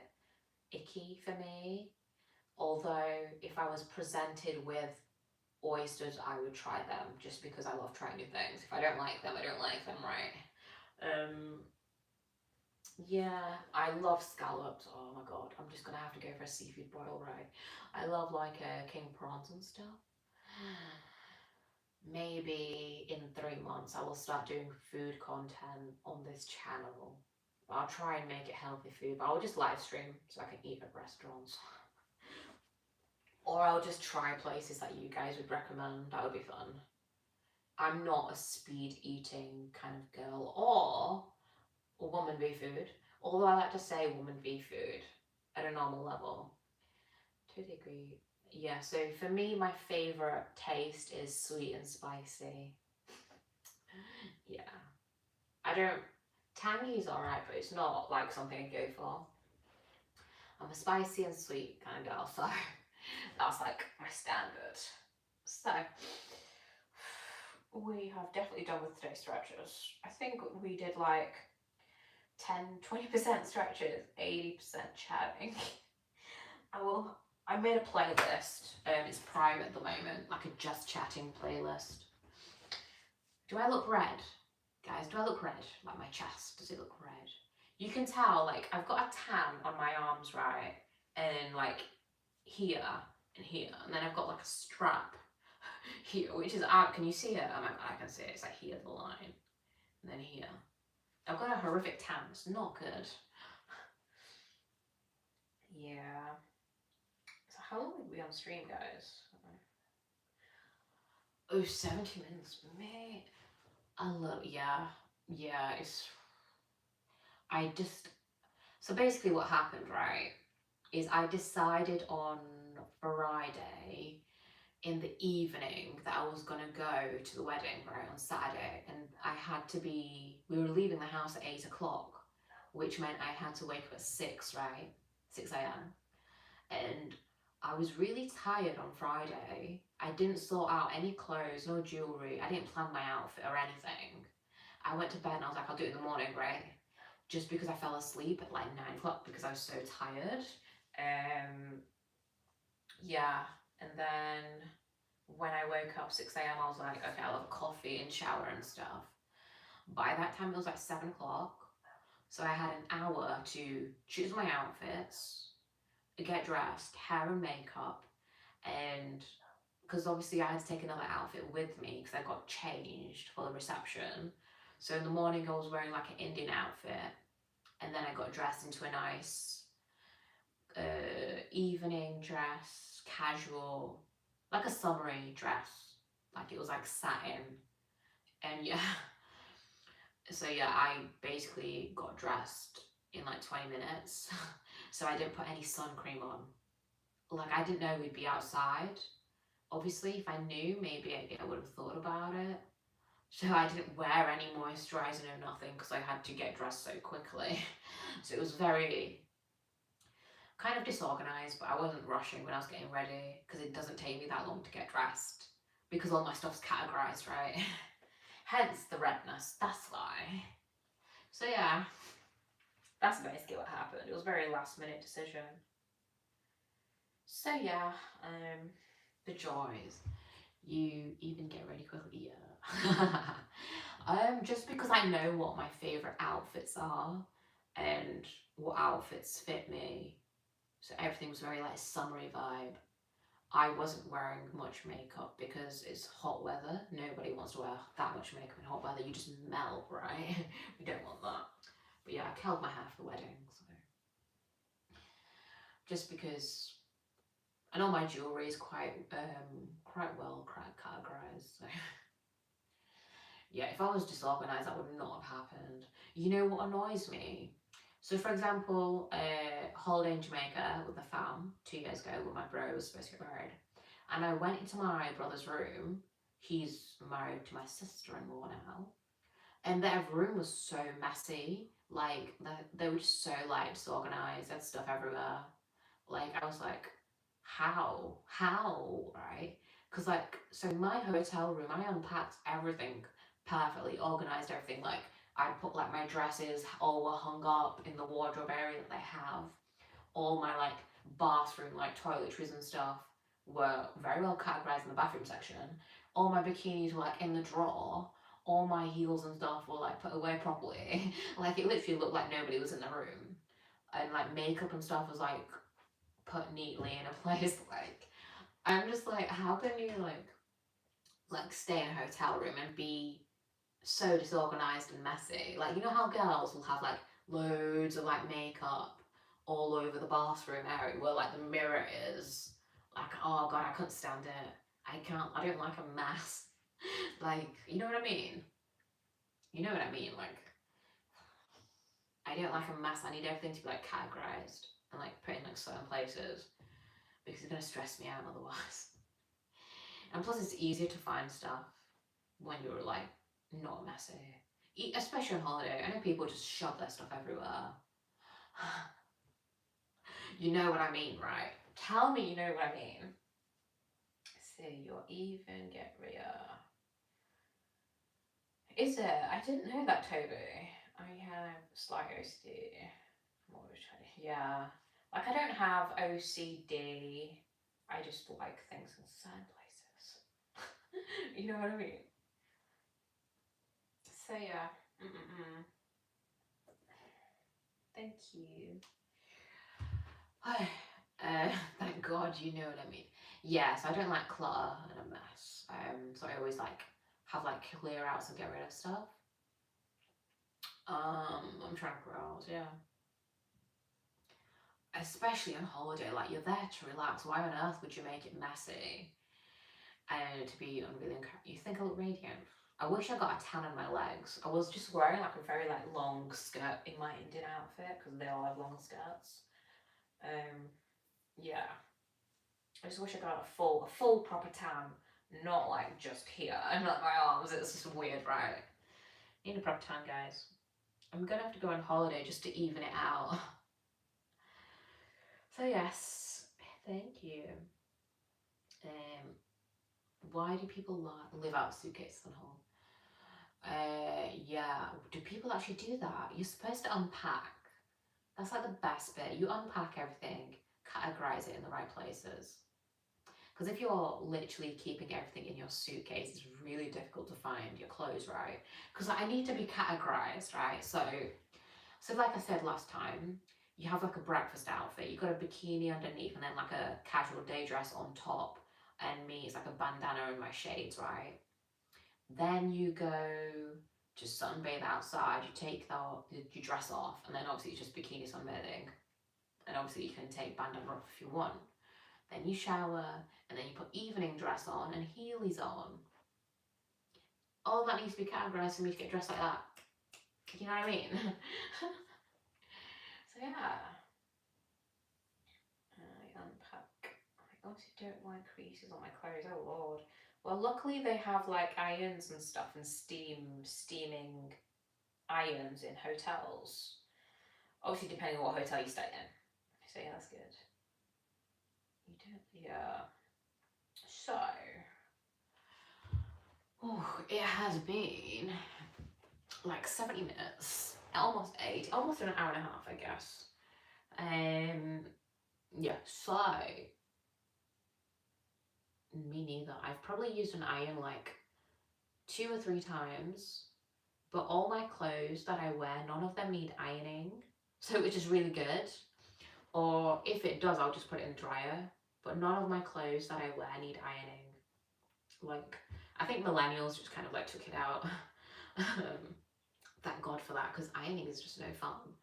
icky for me. Although, if I was presented with oysters, I would try them just because I love trying new things. If I don't like them, I don't like them, right? Yeah, I love scallops. Oh my god, I'm just gonna have to go for a seafood boil, right? I love like king prawns and stuff. Maybe in 3 months I will start doing food content on this channel. I'll try and make it healthy food, but I'll just live stream so I can eat at restaurants. Or I'll just try places that you guys would recommend. That would be fun. I'm not a speed eating kind of girl or woman be food. Although I like to say woman be food at a normal level. Totally agree. Yeah, so for me, my favorite taste is sweet and spicy. Yeah. I don't. Tangy's alright, but it's not like something I go for. I'm a spicy and sweet kind of girl, so that's like my standard. So, we have definitely done with today's stretches. I think we did like 10-20% stretches, 80% chatting. I made a playlist. It's private at the moment, like a just chatting playlist. Do I look red? Guys, do I look red? Like my chest, does it look red? You can tell, like, I've got a tan on my arms, right? And like here and here. And then I've got like a strap here, which is out. Can you see it? Oh my god, I can see it. It's like here, the line. And then here. I've got a horrific tan. It's not good. Yeah. So how long are we on stream, guys? Oh, 70 minutes. Mate. A little, yeah. Yeah, it's... I just... So basically what happened, right, is I decided on Friday in the evening that I was gonna go to the wedding, right, on Saturday, and I had to be, we were leaving the house at 8 o'clock, which meant I had to wake up at 6, right? 6 a.m. And I was really tired on Friday. I didn't sort out any clothes, no jewellery. I didn't plan my outfit or anything. I went to bed and I was like, I'll do it in the morning, right? Just because I fell asleep at like 9 o'clock because I was so tired. Um, yeah, and then when I woke up 6 a.m., I was like, okay, I'll have a coffee and shower and stuff. By that time, it was like 7 o'clock. So I had an hour to choose my outfits, get dressed, hair and makeup, and because obviously I had to take another outfit with me because I got changed for the reception. So in the morning, I was wearing like an Indian outfit, and then I got dressed into a nice evening dress, casual, like a summery dress, like it was like satin, and yeah. So yeah, I basically got dressed in like 20 minutes. So I didn't put any sun cream on. Like I didn't know we'd be outside. Obviously, if I knew, maybe I would have thought about it. So I didn't wear any moisturizer, no nothing, because I had to get dressed so quickly. So it was very kind of disorganized, but I wasn't rushing when I was getting ready because it doesn't take me that long to get dressed because all my stuff's categorized, right? Hence the redness, that's why. So yeah, that's basically what happened. It was a very last minute decision. So yeah, the joys. You even get ready quickly, yeah. Just because I know what my favorite outfits are and what outfits fit me. So everything was very like summery vibe. I wasn't wearing much makeup because it's hot weather. Nobody wants to wear that much makeup in hot weather. You just melt, right? We don't want that. But yeah, I curled my hair for the wedding, so just because I know my jewellery is quite well categorised. So yeah, if I was disorganised, that would not have happened. You know what annoys me? So, for example, holiday in Jamaica with the fam 2 years ago when my bro was supposed to get married, and I went into my brother's room. He's married to my sister-in-law now, and their room was so messy. Like they were just so like disorganized. There's stuff everywhere. Like I was like, how, right? Because like so my hotel room, I unpacked everything perfectly, organized everything. Like I put like my dresses all were hung up in the wardrobe area that they have. All my like bathroom like toiletries and stuff were very well categorized in the bathroom section. All my bikinis were like in the drawer. All my heels and stuff were like put away properly. Like it literally looked like nobody was in the room. And like makeup and stuff was like put neatly in a place. Like I'm just like, how can you like stay in a hotel room and be so disorganized and messy? Like you know how girls will have like loads of like makeup all over the bathroom area where like the mirror is. Like oh god, I couldn't stand it. I don't like a mess. Like you know what I mean? You know what I mean? Like I don't like a mess. I need everything to be like categorized and like put in like certain places because it's gonna stress me out otherwise. And plus, it's easier to find stuff when you're like not messy, especially on holiday. I know people just shove their stuff everywhere. You know what I mean, right? Tell me you know what I mean. See, you're even get Ria. Is it? I didn't know that, Toby. I have slight OCD. Yeah. Like, I don't have OCD. I just like things in certain places. You know what I mean? So, yeah. Mm-mm-mm. Thank you. Thank God you know what I mean. Yeah, so I don't like clutter and a mess. So I always like have like clear outs and get rid of stuff. I'm trying to grow, yeah. Especially on holiday, like you're there to relax. Why on earth would you make it messy? And to be unreal, you think I look radiant. I wish I got a tan on my legs. I was just wearing like a very like long skirt in my Indian outfit because they all have long skirts. Yeah. I just wish I got a full proper tan, not like just here and not my arms. It's just weird, right? Need a proper tan, guys. I'm gonna have to go on holiday just to even it out. So yes, thank you. Um, why do people live out of suitcases on home? Yeah. Do people actually do that? You're supposed to unpack. That's like the best bit. You unpack everything, categorize it in the right places. Because if you're literally keeping everything in your suitcase, it's really difficult to find your clothes, right? Because I need to be categorized, right? So like I said last time, you have like a breakfast outfit. You've got a bikini underneath, and then like a casual day dress on top. And me, it's like a bandana and my shades, right? Then you go to sunbathe outside. You take your dress off, and then obviously it's just bikini sunbathing. And obviously you can take bandana off if you want. Then you shower, and then you put evening dress on and heelys on. All that needs to be categorized for me to get dressed like that. You know what I mean? So yeah. I unpack. I also don't like creases on my clothes. Oh lord. Well, luckily they have like irons and stuff and steaming irons in hotels. Obviously, depending on what hotel you stay in. So yeah, that's good. You don't. Yeah. So. Oh, it has been like 70 minutes, almost 8, almost an hour and a half, I guess. Yeah, so me neither. I've probably used an iron like 2 or 3 times, but all my clothes that I wear, none of them need ironing, so which is really good. Or if it does, I'll just put it in the dryer. But none of my clothes that I wear need ironing. Like, I think millennials just kind of like took it out. Thank God for that, because ironing is just no fun.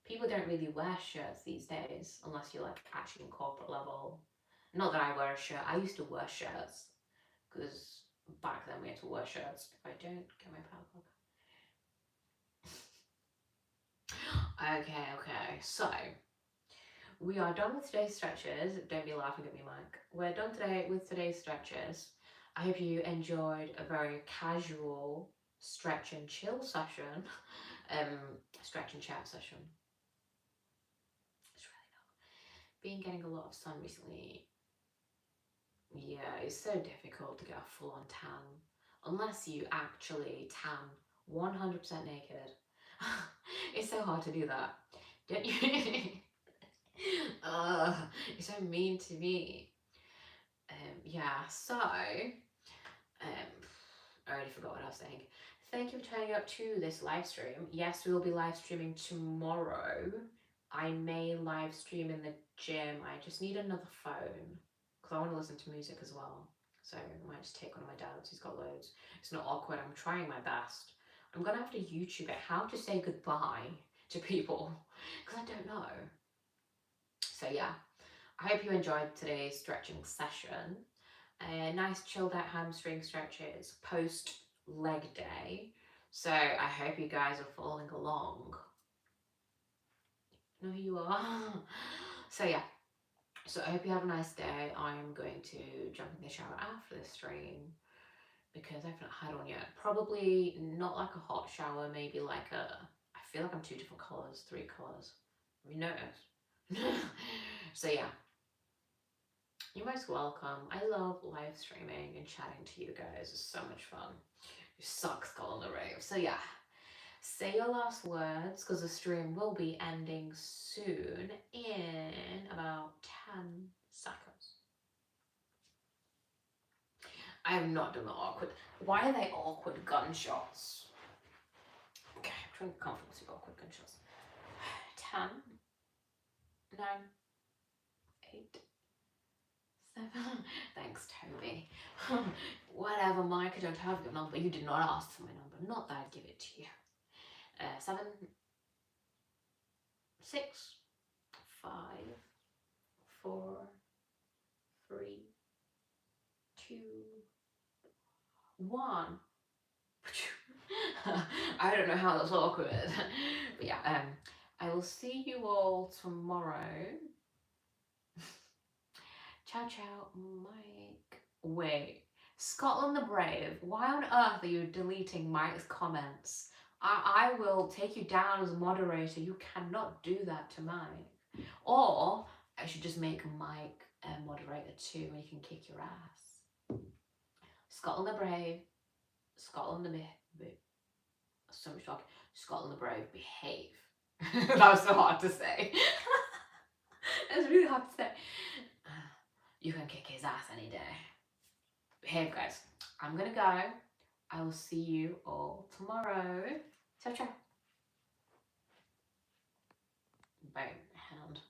People don't really wear shirts these days unless you're like actually in corporate level. Not that I wear a shirt. I used to wear shirts because back then we had to wear shirts. If I don't get my power okay. So we are done with today's stretches. Don't be laughing at me, Mike. We're done today with today's stretches. I hope you enjoyed a very casual stretch and chill session. Stretch and chat session. It's really not. Been getting a lot of sun recently. Yeah, it's so difficult to get a full on tan. Unless you actually tan 100% naked. It's so hard to do that. Don't you? You're so mean to me. Yeah, so, I already forgot what I was saying. Thank you for turning up to this live stream. Yes, we will be live streaming tomorrow. I may live stream in the gym. I just need another phone because I want to listen to music as well. So I might just take one of my dad's. He's got loads. It's not awkward. I'm trying my best. I'm going to have to YouTube it how to say goodbye to people because I don't know. So yeah, I hope you enjoyed today's stretching session. Nice chilled out hamstring stretches post leg day. So I hope you guys are following along. You know who you are. So yeah. So I hope you have a nice day. I'm going to jump in the shower after this stream because I haven't had one yet. Probably not like a hot shower, maybe like I feel like I'm 2 different colours, 3 colours. Have you noticed? So yeah. You're most welcome. I love live streaming and chatting to you guys. It's so much fun. You suck, Skull on the Rave. So yeah, say your last words because the stream will be ending soon in about 10 seconds. I have not done the awkward. Why are they awkward gunshots? Okay, I'm trying to comfortable with awkward gunshots. 10, 9, 8, 7. Thanks, Toby. Whatever, Mike, I don't have your number. You did not ask for my number. Not that I'd give it to you. 7, 6, 5, 4, 3, 2, 1. I don't know how that's awkward. But yeah, I will see you all tomorrow. Ciao, ciao, Mike. Wait, Scotland the Brave. Why on earth are you deleting Mike's comments? I will take you down as moderator. You cannot do that to Mike. Or I should just make Mike a moderator too, and he can kick your ass. Scotland the Brave, Scotland the so much talk. Scotland the Brave, behave. That was so hard to say. It's really hard to say. You can kick his ass any day. Behave, guys. I'm gonna go. I will see you all tomorrow. Ciao, ciao. Bye, hand.